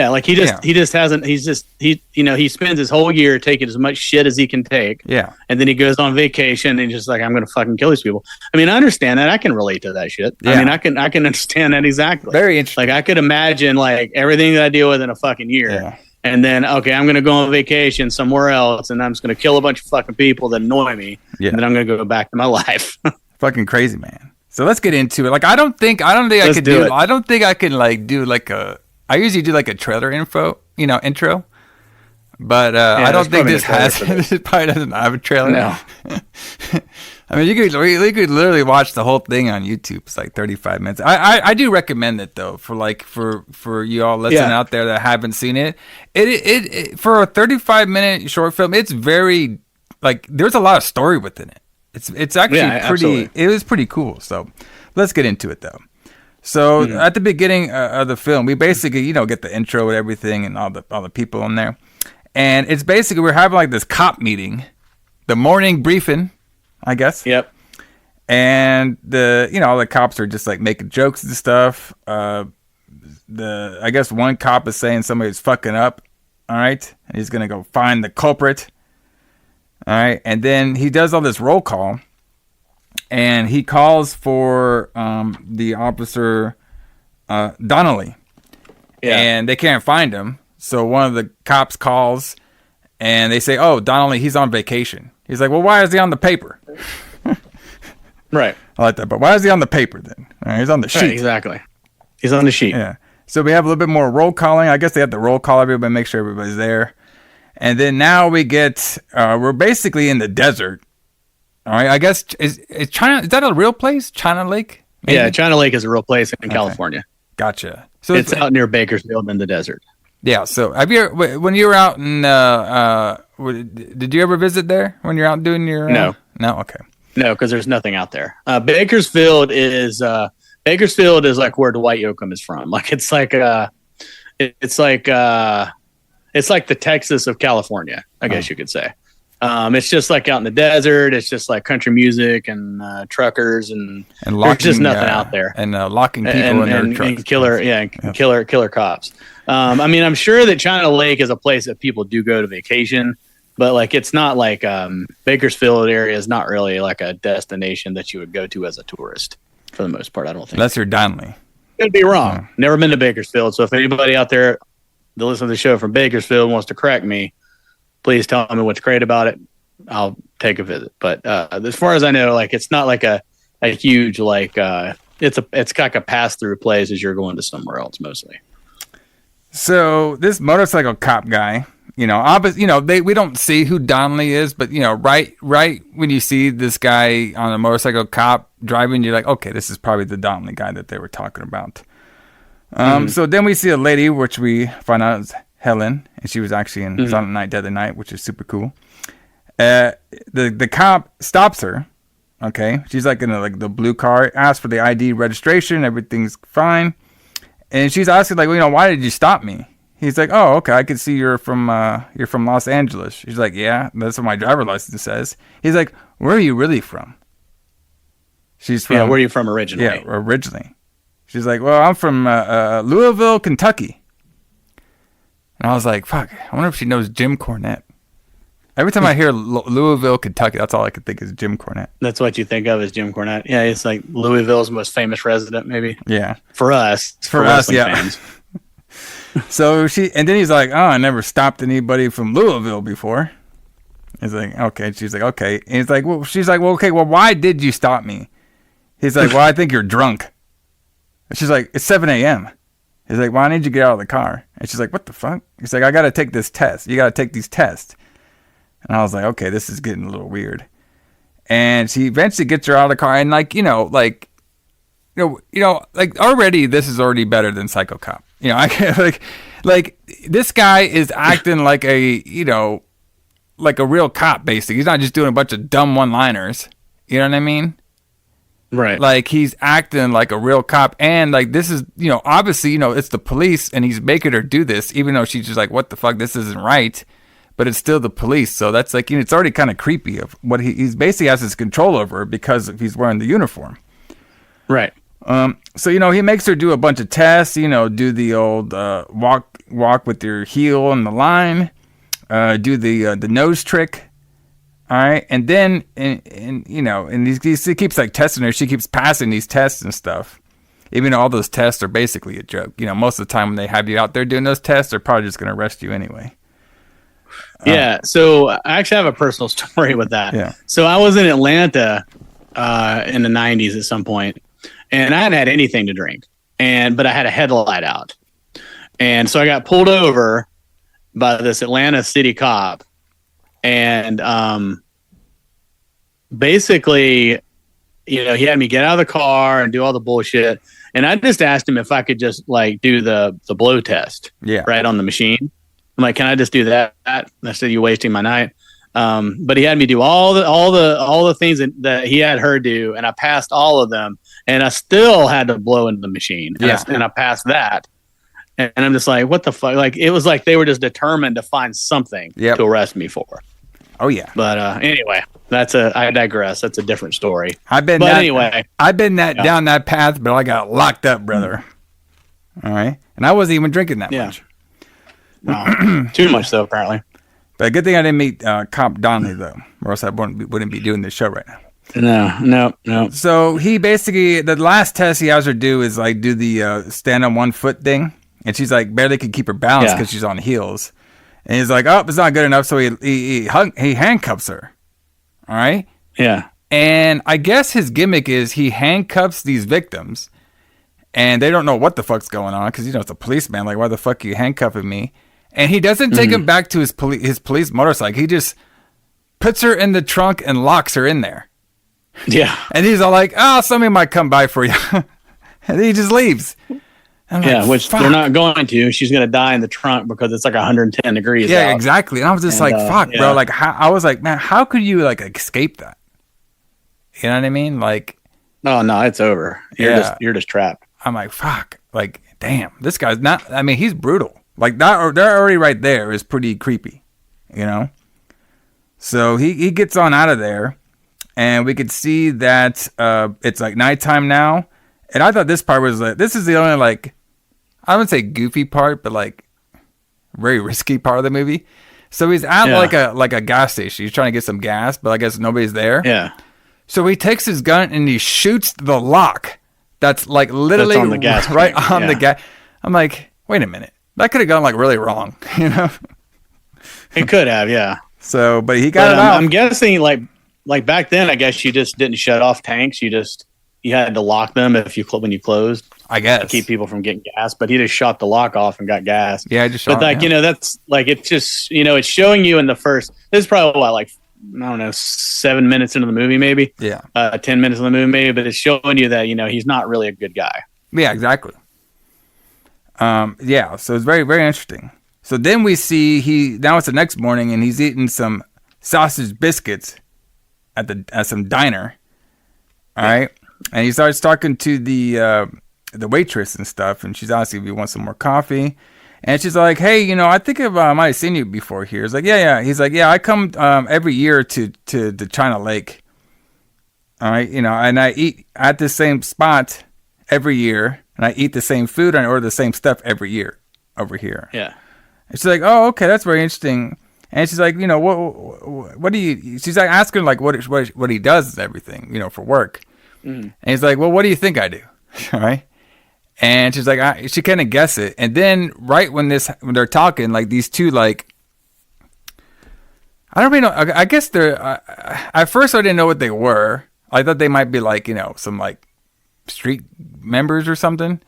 Speaker 3: spends his whole year taking as much shit as he can take.
Speaker 2: Yeah.
Speaker 3: And then he goes on vacation and he's just I'm gonna fucking kill these people. I mean, I understand that. I can relate to that shit. Yeah. I mean, I can understand that exactly.
Speaker 2: Very interesting.
Speaker 3: I could imagine everything that I deal with in a fucking year.
Speaker 2: Yeah.
Speaker 3: And then I'm gonna go on vacation somewhere else and I'm just gonna kill a bunch of fucking people that annoy me. Yeah. And then I'm gonna go back to my life.
Speaker 2: Fucking crazy, man. So let's get into it. I don't think I could do I don't think I can do I usually do a trailer intro, but I don't think this probably doesn't have a trailer.
Speaker 3: No.
Speaker 2: I mean, you could literally watch the whole thing on YouTube. It's 35 minutes. I do recommend it though for you all listening out there that haven't seen it. It for a 35-minute short film, it's very there's a lot of story within it. It's actually pretty. Absolutely. It was pretty cool. So let's get into it though. So at the beginning of the film, we basically, get the intro with everything and all the people in there. And it's basically, we're having this cop meeting, the morning briefing, I guess.
Speaker 3: Yep.
Speaker 2: And all the cops are just making jokes and stuff. I guess one cop is saying somebody's fucking up. All right. And he's going to go find the culprit. All right. And then he does all this roll call. And he calls for the officer Donnelly. Yeah. And they can't find him. So one of the cops calls and they say, "Oh, Donnelly, he's on vacation." He's like, "Well, why is he on the paper?"
Speaker 3: Right.
Speaker 2: I like that. But why is he on the paper then? He's on the sheet.
Speaker 3: Right, exactly. He's on the sheet.
Speaker 2: Yeah. So we have a little bit more roll calling. I guess they have to roll call everybody, make sure everybody's there. And then now we get, we're basically in the desert. All right, I guess is China? Is that a real place? China Lake?
Speaker 3: Maybe? Yeah, China Lake is a real place in California.
Speaker 2: Gotcha. So
Speaker 3: it's out near Bakersfield in the desert.
Speaker 2: Yeah. So have you when you were out in? Did you ever visit there when you're out doing your?
Speaker 3: No.
Speaker 2: No. Okay.
Speaker 3: No, because there's nothing out there. Bakersfield is where Dwight Yoakam is from. It's like the Texas of California, I guess you could say. It's just out in the desert. It's just country music and truckers and locking, there's just nothing out there.
Speaker 2: And locking people in their trucks.
Speaker 3: And killer cops. I mean, I'm sure that China Lake is a place that people do go to vacation, but it's not Bakersfield area is not really a destination that you would go to as a tourist for the most part. I don't think.
Speaker 2: Unless you're Donnelly.
Speaker 3: Could be wrong. Never been to Bakersfield. So if anybody out there that listens to the show from Bakersfield wants to correct me, please tell me what's great about it. I'll take a visit. But as far as I know, it's not a huge it's a pass through place as you're going to somewhere else mostly.
Speaker 2: So this motorcycle cop guy, we don't see who Donnelly is, but right when you see this guy on a motorcycle cop driving, you're like, okay, this is probably the Donnelly guy that they were talking about. So then we see a lady, which we find out is Helen, and she was actually in Silent Night, Deadly Night, which is super cool. The cop stops her. Okay, she's in the blue car, asks for the ID registration, everything's fine, and she's asking why did you stop me? He's like, oh, okay, I can see you're from Los Angeles. She's like, yeah, that's what my driver's license says. He's like, where are you really from? She's from.
Speaker 3: Yeah, where are you from originally?
Speaker 2: Yeah, originally. She's like, well, I'm from Louisville, Kentucky. And I was like, fuck, I wonder if she knows Jim Cornette. Every time I hear Louisville, Kentucky, that's all I could think is Jim Cornette.
Speaker 3: That's what you think of as Jim Cornette. Yeah, it's Louisville's most famous resident, maybe.
Speaker 2: Yeah.
Speaker 3: For us.
Speaker 2: For us, yeah. Fans. So and then he's like, oh, I never stopped anybody from Louisville before. He's like, okay. She's like, okay. And he's like, well, she's like, well, okay, well, why did you stop me? He's like, well, I think you're drunk. And she's like, it's 7 a.m. He's like, well, I need you to get out of the car. And she's like, what the fuck? He's like, I got to take this test. You got to take these tests. And I was like, okay, this is getting a little weird. And she eventually gets her out of the car. And like already, this is already better than Psycho Cop. I can't, like this guy is acting like a, like a real cop, basically. He's not just doing a bunch of dumb one-liners. You know what I mean?
Speaker 3: Right.
Speaker 2: Like, he's acting like a real cop. And, like, this is, obviously, it's the police, and he's making her do this, even though she's just like, what the fuck, this isn't right. But it's still the police. So that's, like, it's already kind of creepy of what he's basically has his control over her because he's wearing the uniform.
Speaker 3: Right.
Speaker 2: So, he makes her do a bunch of tests, do the old walk with your heel on the line, do the nose trick. All right, and then, and he keeps like testing her. She keeps passing these tests and stuff, even though all those tests are basically a joke. Most of the time when they have you out there doing those tests, they're probably just going to arrest you anyway.
Speaker 3: Yeah, so I actually have a personal story with that.
Speaker 2: Yeah.
Speaker 3: So I was in Atlanta in the 90s at some point, and I hadn't had anything to drink, but I had a headlight out. And so I got pulled over by this Atlanta city cop. And basically, he had me get out of the car and do all the bullshit. And I just asked him if I could just like do the blow test, right on the machine. I'm like, can I just do that? And I said, you're wasting my night. But he had me do all the things that he had her do, and I passed all of them, and I still had to blow into the machine. And I passed that. And I'm just like, what the fuck? Like, it was like they were just determined to find something to arrest me for.
Speaker 2: Oh yeah.
Speaker 3: But anyway, I digress. That's a different story.
Speaker 2: I've been down that path, but I got locked up, brother. All right. And I wasn't even drinking that much.
Speaker 3: No, too much though, apparently.
Speaker 2: But a good thing I didn't meet Cop Donnelly though, or else I wouldn't be doing this show right now.
Speaker 3: No.
Speaker 2: So he basically, the last test he has her do is like do the stand on one foot thing. And she's like barely can keep her balance because she's on heels. And he's like, oh, it's not good enough. So he handcuffs her. All right?
Speaker 3: Yeah.
Speaker 2: And I guess his gimmick is he handcuffs these victims. And they don't know what the fuck's going on because, it's a policeman. Like, why the fuck are you handcuffing me? And he doesn't take him back to his police motorcycle. He just puts her in the trunk and locks her in there.
Speaker 3: Yeah.
Speaker 2: And he's all like, oh, somebody might come by for you. And then he just leaves.
Speaker 3: Which fuck. They're not going to. She's going to die in the trunk because it's like 110 degrees.
Speaker 2: Yeah,
Speaker 3: out.
Speaker 2: exactly. And I was just fuck, bro. Like, I was like, man, how could you like escape that? You know what I mean? Like,
Speaker 3: oh no, it's over. You're just trapped.
Speaker 2: I'm like, fuck. Like, damn, this guy's not. I mean, he's brutal. Like that. They're already right there is pretty creepy. So he gets on out of there, and we could see that it's like nighttime now. And I thought this part was like, this is the only like, I wouldn't say goofy part, but like very risky part of the movie. So he's at like a gas station. He's trying to get some gas, but I guess nobody's there.
Speaker 3: Yeah.
Speaker 2: So he takes his gun and he shoots the lock. That's like literally
Speaker 3: on the gas
Speaker 2: right
Speaker 3: tank.
Speaker 2: on the gas. I'm like, wait a minute. That could have gone like really wrong,
Speaker 3: It could have, yeah.
Speaker 2: So, but he got it out.
Speaker 3: I'm guessing like back then, I guess you just didn't shut off tanks. You had to lock them when you closed.
Speaker 2: I guess
Speaker 3: to keep people from getting gas, but he just shot the lock off and got gas.
Speaker 2: Yeah, I just shot.
Speaker 3: But like that's like it's just it's showing you in the first. This is probably like I don't know 7 minutes into the movie, maybe.
Speaker 2: Yeah.
Speaker 3: 10 minutes in the movie, maybe, but it's showing you that he's not really a good guy.
Speaker 2: Yeah, exactly. Yeah, so it's very very interesting. So then we see now it's the next morning and he's eating some sausage biscuits at some diner. All right. And he starts talking to the waitress and stuff, and she's asking if he wants some more coffee. And she's like, hey, I think I might have seen you before here. He's like, yeah. He's like, yeah, I come every year to the China Lake. All right, and I eat at the same spot every year, and I eat the same food, and I order the same stuff every year over here.
Speaker 3: Yeah.
Speaker 2: And she's like, oh, okay, that's very interesting. And she's like, what do you? She's like asking like what he does and everything, for work. And he's like, well, what do you think I do? All right. And she's like, she kind of guess it. And then right when they're talking, like these two, like, I don't really know. I guess they're, at first I didn't know what they were. I thought they might be like, some like street members or something.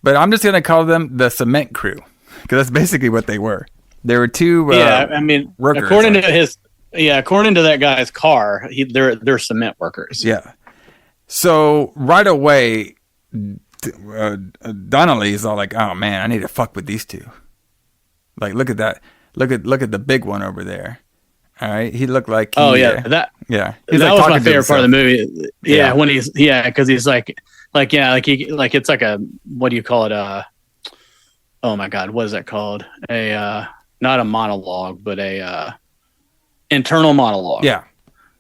Speaker 2: But I'm just gonna call them the cement crew because that's basically what they were. There were two. Workers,
Speaker 3: according to that guy's car, they're cement workers.
Speaker 2: Yeah. So right away, Donnelly's all like, "Oh man, I need to fuck with these two. Like, look at that. Look at the big one over there. All right, he looked like.
Speaker 3: That
Speaker 2: He's
Speaker 3: that
Speaker 2: like
Speaker 3: was my favorite part of the movie. Yeah, when because he's like it's like a, what do you call it? Oh my God, what is that called? Not a monologue, but a internal monologue.
Speaker 2: Yeah.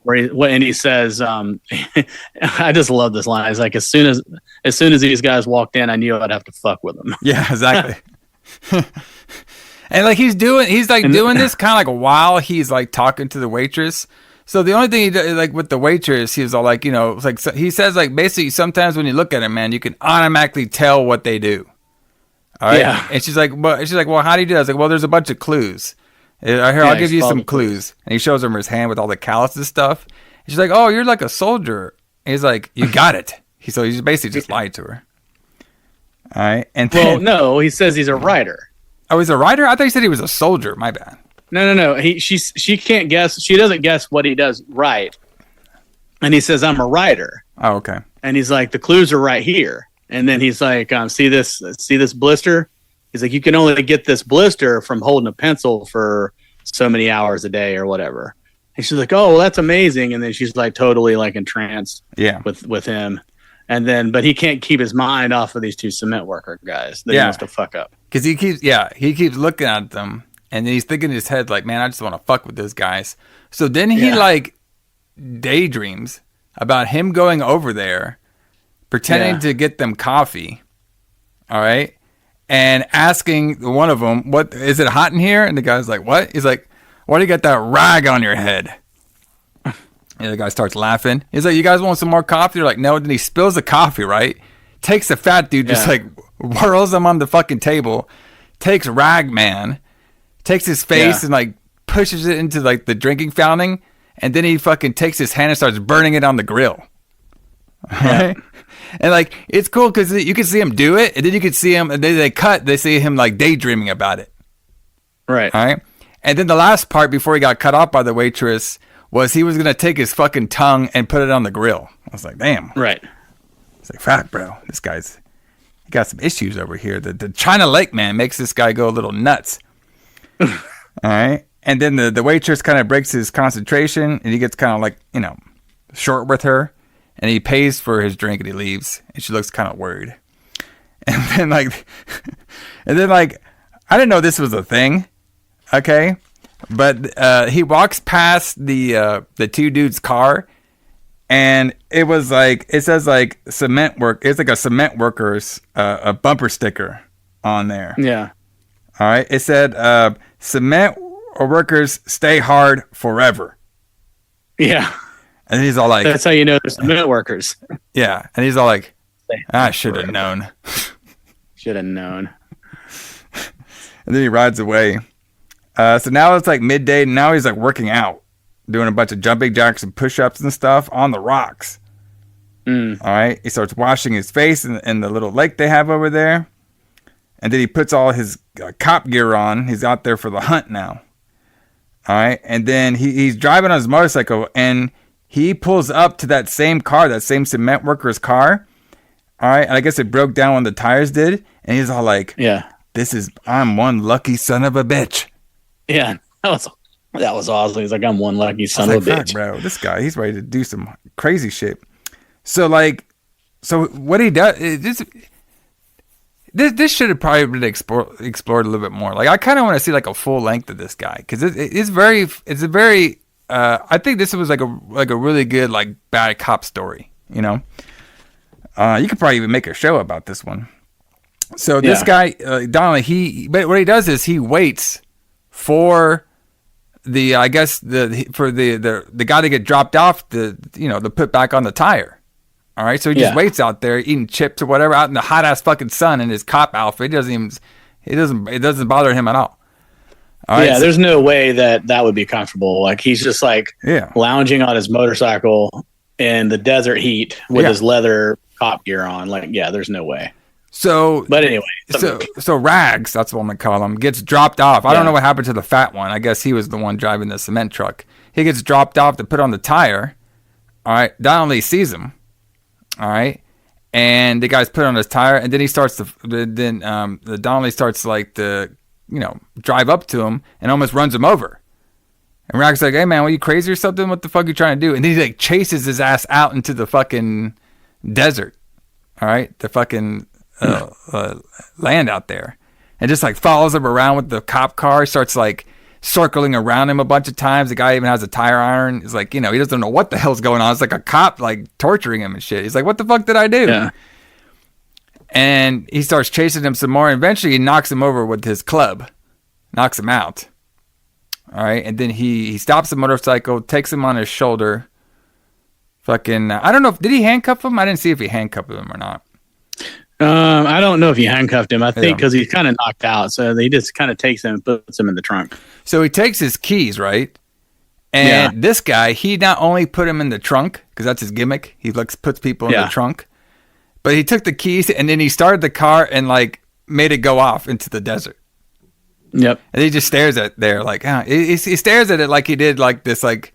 Speaker 3: And he says, I just love this line. It's like, as soon as these guys walked in, I knew I'd have to fuck with them.
Speaker 2: Yeah, exactly. And like doing this kind of like while he's like talking to the waitress. So the only thing he does, like with the waitress, he was all like, it's like, so he says like basically sometimes when you look at him, man, you can automatically tell what they do. All right. Yeah. And she's like, well, how do you do that? I was like, well, there's a bunch of clues. Here, I'll give you some clues. And he shows him his hand with all the calluses stuff. And she's like, oh, you're like a soldier. And he's like, you got it. So he's basically just lied to her. All right. And then,
Speaker 3: no, he says he's a writer.
Speaker 2: Oh, he's a writer? I thought he said he was a soldier. My bad.
Speaker 3: No. She can't guess. She doesn't guess what he does right. And he says, I'm a writer.
Speaker 2: Oh, okay.
Speaker 3: And he's like, the clues are right here. And then he's like, see this blister? He's like, you can only get this blister from holding a pencil for so many hours a day or whatever. And she's like, oh, well, that's amazing. And then she's like totally like entranced with him. And then, but he can't keep his mind off of these two cement worker guys that he wants to fuck up.
Speaker 2: Because he keeps looking at them, and then he's thinking in his head like, man, I just want to fuck with those guys. So then he like daydreams about him going over there, pretending to get them coffee. All right. And asking one of them, what is it hot in here? And the guy's like, what? He's like, why do you got that rag on your head? And the guy starts laughing. He's like, you guys want some more coffee? They're like, no. Then he spills the coffee, right? Takes the fat dude, just like whirls him on the fucking table, takes Ragman, takes his face and like pushes it into like the drinking fountain. And then he fucking takes his hand and starts burning it on the grill. Right? And like, it's cool because you can see him do it. And then you can see him, and they see him like daydreaming about it.
Speaker 3: Right.
Speaker 2: All right. And then the last part before he got cut off by the waitress was he was going to take his fucking tongue and put it on the grill. I was like, damn.
Speaker 3: Right.
Speaker 2: It's like, fuck, bro. This guy's he got some issues over here. The China Lake man makes this guy go a little nuts. All right. And then the waitress kind of breaks his concentration, and he gets kind of like, short with her. And he pays for his drink and he leaves. And she looks kind of worried. And then like, I didn't know this was a thing. Okay. But he walks past the two dudes' car, and it was like, it says like cement work. It's like a cement worker's a bumper sticker on there.
Speaker 3: Yeah.
Speaker 2: All right. It said cement workers stay hard forever.
Speaker 3: Yeah.
Speaker 2: And he's all like,
Speaker 3: that's how you know there's cement workers.
Speaker 2: Yeah. And he's all like, I should have known.
Speaker 3: Should have known.
Speaker 2: And then he rides away. So now it's like midday, and now he's like working out, doing a bunch of jumping jacks and push-ups and stuff on the rocks. All right. He starts washing his face in the little lake they have over there. And then he puts all his cop gear on. He's out there for the hunt now. All right. And then he's driving on his motorcycle, and he pulls up to that same car, that same cement worker's car. All right. And I guess it broke down when the tires did. And he's all like, I'm one lucky son of a bitch.
Speaker 3: Yeah, that was awesome. He's like, I'm one lucky son of a bitch.
Speaker 2: Bro, this guy, he's ready to do some crazy shit. So what he does, this should have probably been explored a little bit more. Like, I kind of want to see like a full length of this guy, because it's a very, I think this was like a really good like bad cop story. You could probably even make a show about this one. So this guy, Donnelly, but what he does is he waits for the guy to get dropped off to put back on the tire. All right. So he just waits out there eating chips or whatever out in the hot ass fucking sun in his cop outfit. It doesn't bother him at all. All right,
Speaker 3: there's no way that would be comfortable. Like, he's just like lounging on his motorcycle in the desert heat with his leather cop gear on. Like, yeah, there's no way.
Speaker 2: So,
Speaker 3: but anyway,
Speaker 2: so Rags, that's what I'm gonna call him, gets dropped off. I don't know what happened to the fat one. I guess he was the one driving the cement truck. He gets dropped off to put on the tire. All right, Donnelly sees him. All right, and the guy's put on his tire, and then he starts to the Donnelly starts like to drive up to him and almost runs him over. And Rags like, hey man, are you crazy or something? What the fuck are you trying to do? And then he like chases his ass out into the fucking desert. All right, the fucking land out there, and just like follows him around with the cop car. Starts like circling around him a bunch of times. The guy even has a tire iron. He's like, he doesn't know what the hell's going on. It's like a cop like torturing him and shit. He's like, what the fuck did I do?
Speaker 3: Yeah.
Speaker 2: And he starts chasing him some more. And eventually he knocks him over with his club, knocks him out. All right, and then he stops the motorcycle, takes him on his shoulder. Fucking, I don't know, did he handcuff him? I didn't see if he handcuffed him or not.
Speaker 3: I don't know if he handcuffed him. I think because he's kind of knocked out, so he just kind of takes him and puts him in the trunk.
Speaker 2: So he takes his keys, right? And this guy, he not only put him in the trunk, because that's his gimmick. He puts people in the trunk. But he took the keys, and then he started the car and, like, made it go off into the desert.
Speaker 3: Yep.
Speaker 2: And he just stares at there, like, he stares at it like he did, like, this, like,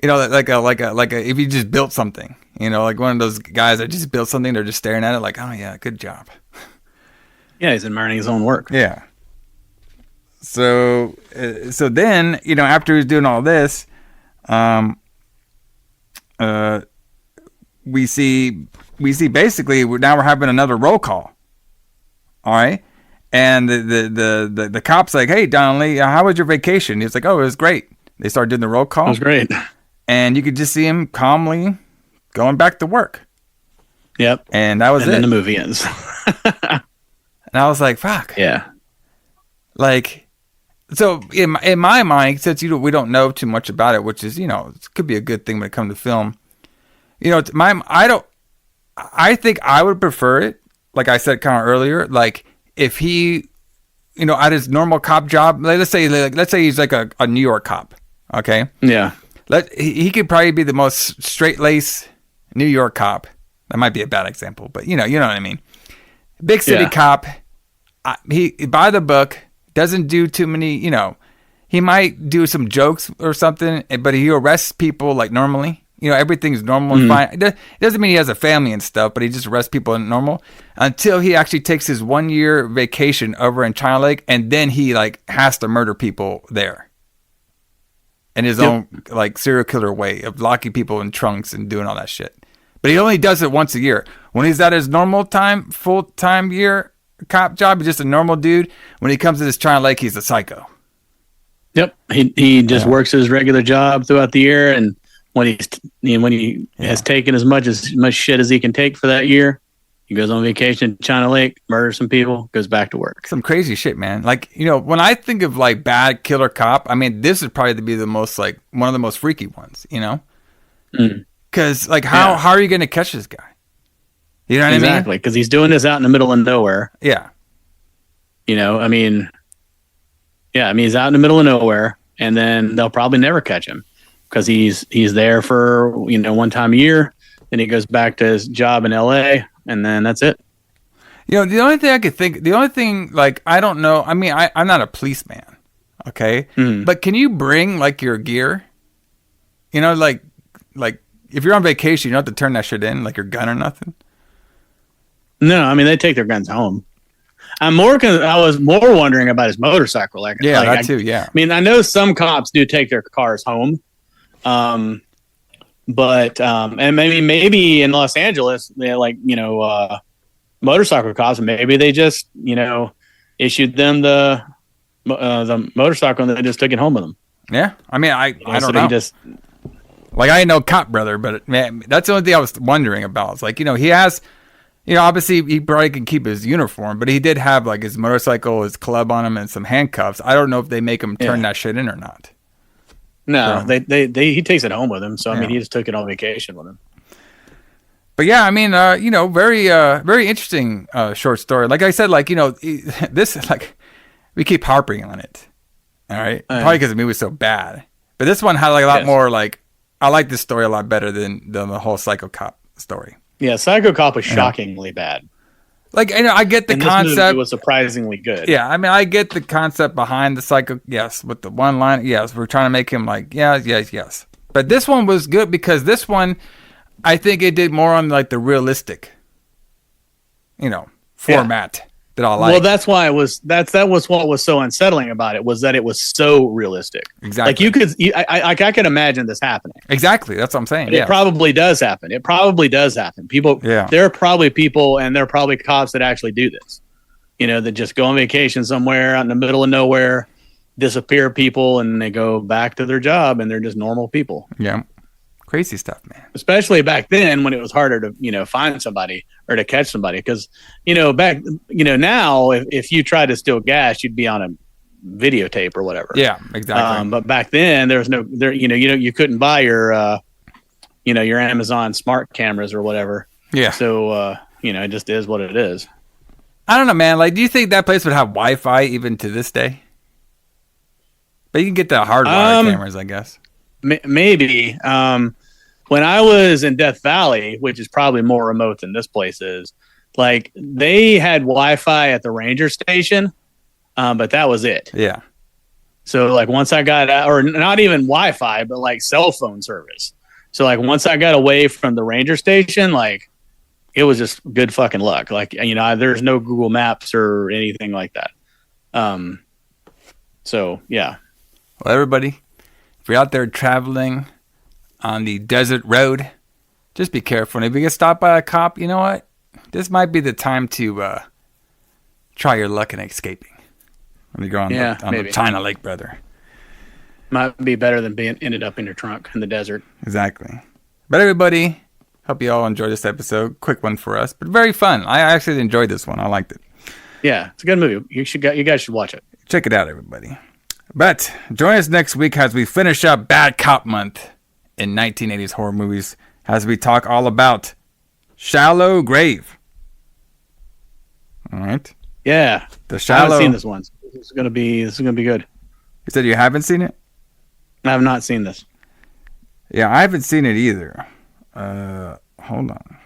Speaker 2: like a if you just built something, like one of those guys that just built something, they're just staring at it like, oh yeah, good job.
Speaker 3: Yeah, he's admiring his own work.
Speaker 2: Yeah. So then, after he's doing all this, we see basically now we're having another roll call. All right. And the cop's like, hey, Donnelly, how was your vacation? He's like, oh, it was great. They started doing the roll call.
Speaker 3: It was great.
Speaker 2: And you could just see him calmly going back to work.
Speaker 3: Yep.
Speaker 2: And that was it.
Speaker 3: And then the movie ends.
Speaker 2: And I was like, fuck.
Speaker 3: Yeah.
Speaker 2: Like, so in my mind, since we don't know too much about it, which is, it could be a good thing when it comes to film. I think I would prefer it, like I said kind of earlier, like if he, at his normal cop job, let's say he's like a New York cop. Okay.
Speaker 3: Yeah.
Speaker 2: He could probably be the most straight-laced New York cop. That might be a bad example, but you know what I mean. Big city cop. He by the book, doesn't do too many. He might do some jokes or something, but he arrests people like normally. Everything's normal and fine. It doesn't mean he has a family and stuff, but he just arrests people in normal until he actually takes his 1-year vacation over in China Lake, and then he like has to murder people there. In his own like serial killer way of locking people in trunks and doing all that shit. But he only does it once a year. When he's at his normal time, full-time year cop job, he's just a normal dude. When he comes to this China Lake, he's a psycho.
Speaker 3: Yep. He just works his regular job throughout the year, and when he has taken as much shit as he can take for that year, he goes on vacation to China Lake, murders some people, goes back to work.
Speaker 2: Some crazy shit, man. Like, when I think of like bad killer cop, I mean, this would probably be the most like one of the most freaky ones, Because like how are you going to catch this guy? You know what I mean?
Speaker 3: Exactly, because he's doing this out in the middle of nowhere.
Speaker 2: Yeah.
Speaker 3: He's out in the middle of nowhere, and then they'll probably never catch him because he's there for one time a year, then he goes back to his job in L.A. and then that's it.
Speaker 2: The only thing I could think, like, I don't know. I mean, I'm not a policeman, okay? But can you bring, like, your gear? Like, if you're on vacation, you don't have to turn that shit in, like your gun or nothing?
Speaker 3: No, I mean, they take their guns home. I was more wondering about his motorcycle.
Speaker 2: That too, yeah. I
Speaker 3: mean, I know some cops do take their cars home. But and maybe in Los Angeles, they motorcycle cops, maybe they just issued them the motorcycle and they just took it home with them.
Speaker 2: Yeah, I mean, I don't know. I ain't no cop brother, but man, that's the only thing I was wondering about. It's like he has, obviously he probably can keep his uniform, but he did have like his motorcycle, his club on him, and some handcuffs. I don't know if they make him turn that shit in or not.
Speaker 3: No, he takes it home with him. So I mean, he just took it on vacation with him.
Speaker 2: But yeah, I mean, very interesting short story. Like I said, this we keep harping on it. All right, probably because the movie was so bad. But this one had like a lot more like I like this story a lot better than the whole Psycho Cop story.
Speaker 3: Yeah, Psycho Cop was shockingly bad.
Speaker 2: Like, I get the
Speaker 3: and
Speaker 2: concept.
Speaker 3: This movie was surprisingly good.
Speaker 2: Yeah, I mean, I get the concept behind the Psycho. Yes, with the one line. Yes, we're trying to make him like, yes. But this one was good because this one, I think it did more on like the realistic, format that I like.
Speaker 3: Well, that's why that was what was so unsettling about it, was that it was so realistic.
Speaker 2: Exactly.
Speaker 3: Like I could imagine this happening.
Speaker 2: Exactly. That's what I'm saying.
Speaker 3: It probably does happen. People, there are probably people, and there are probably cops that actually do this. That just go on vacation somewhere out in the middle of nowhere, disappear people, and they go back to their job, and they're just normal people.
Speaker 2: Yeah. Crazy stuff, man.
Speaker 3: Especially back then when it was harder to, find somebody or to catch somebody. Because, now if you tried to steal gas, you'd be on a videotape or whatever.
Speaker 2: Yeah, exactly.
Speaker 3: But back then you couldn't buy your Amazon smart cameras or whatever.
Speaker 2: Yeah.
Speaker 3: So, it just is what it is.
Speaker 2: I don't know, man. Like, do you think that place would have Wi-Fi even to this day? But you can get the hardwired cameras, I guess.
Speaker 3: Maybe. When I was in Death Valley, which is probably more remote than this place is, like, they had Wi-Fi at the ranger station, but that was it.
Speaker 2: Yeah.
Speaker 3: So, like, once I got out, or not even Wi-Fi, but like cell phone service. So, like, once I got away from the ranger station, like, it was just good fucking luck. Like, there's no Google Maps or anything like that. So, yeah.
Speaker 2: Well, everybody, if you're out there traveling on the desert road, just be careful. And if you get stopped by a cop, you know what? This might be the time to try your luck in escaping. When you go on the China Lake, brother.
Speaker 3: Might be better than being ended up in your trunk in the desert.
Speaker 2: Exactly. But everybody, hope you all enjoyed this episode. Quick one for us, but very fun. I actually enjoyed this one. I liked it.
Speaker 3: Yeah, it's a good movie. You guys should watch it.
Speaker 2: Check it out, everybody. But join us next week as we finish up Bad Cop Month in 1980s horror movies, as we talk all about Shallow Grave. All right.
Speaker 3: Yeah.
Speaker 2: The Shallow.
Speaker 3: I haven't seen this one. This is gonna be good.
Speaker 2: You said you haven't seen it?
Speaker 3: I have not seen this.
Speaker 2: Yeah, I haven't seen it either. Hold on.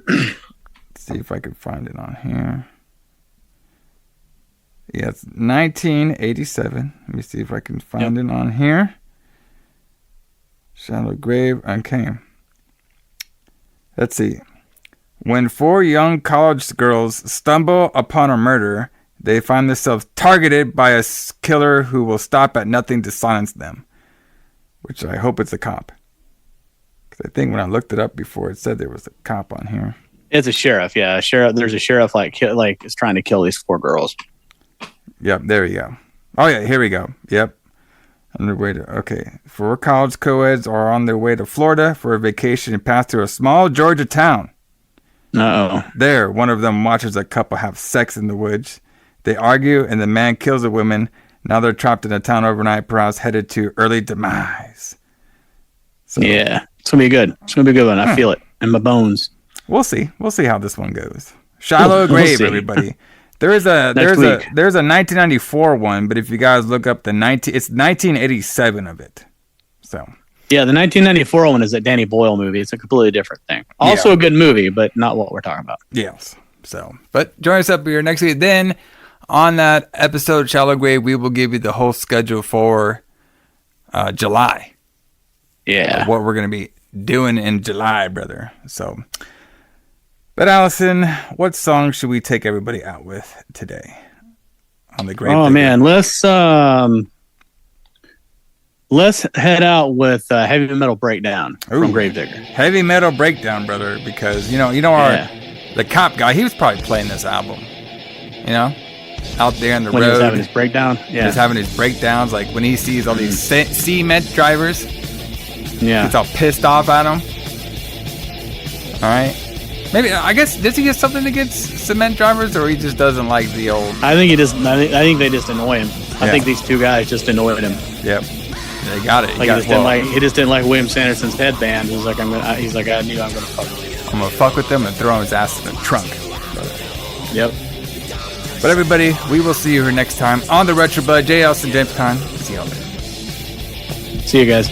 Speaker 2: Let's see if I can find it on here. Yeah, it's 1987. Let me see if I can find it on here. Shallow Grave. Okay. Let's see. When four young college girls stumble upon a murder, they find themselves targeted by a killer who will stop at nothing to silence them. Which I hope it's a cop. Because I think when I looked it up before, it said there was a cop on here.
Speaker 3: It's a sheriff, yeah. There's a sheriff like is trying to kill these four girls.
Speaker 2: Yep, there we go. Oh yeah, here we go. Yep. On their way to four college co-eds are on their way to Florida for a vacation and pass through a small Georgia town.
Speaker 3: Uh-oh.
Speaker 2: There, one of them watches a couple have sex in the woods. They argue, and the man kills a woman. Now they're trapped in a town overnight, perhaps headed to early demise. So,
Speaker 3: yeah, it's gonna be good. It's gonna be a good one. I feel it in my bones.
Speaker 2: We'll see. We'll see how this one goes. Shallow Grave, everybody. There's a 1994 one, but if you guys look up it's 1987 of it. So
Speaker 3: yeah, the 1994 one is a Danny Boyle movie. It's a completely different thing. Also a good movie, but not what we're talking about.
Speaker 2: Yes. So, but join us up here next week. Then on that episode, Shallow Grave, we will give you the whole schedule for July.
Speaker 3: Yeah,
Speaker 2: what we're gonna be doing in July, brother. So. But Allison, what song should we take everybody out with today on the Grave Digger?
Speaker 3: Oh man, let's head out with Heavy Metal Breakdown from Grave Digger.
Speaker 2: Heavy Metal Breakdown, brother, because the cop guy, he was probably playing this album, out there on the road.
Speaker 3: He was having his breakdown. Yeah,
Speaker 2: he was having his breakdowns, like when he sees all these cement drivers.
Speaker 3: Yeah,
Speaker 2: he's all pissed off at them. All right. Maybe, I guess, does he get something against cement drivers, or he just doesn't like the old...
Speaker 3: I think they just annoy him. I think these two guys just annoyed him.
Speaker 2: Yep. They got it.
Speaker 3: He just didn't like William Sanderson's headband. He's like, I knew I'm going to fuck with you.
Speaker 2: I'm going to fuck with them and throw his ass in the trunk.
Speaker 3: Yep.
Speaker 2: But everybody, we will see you here next time on the Retro Blood. J. Elson, James Conn. See y'all later.
Speaker 3: See you guys.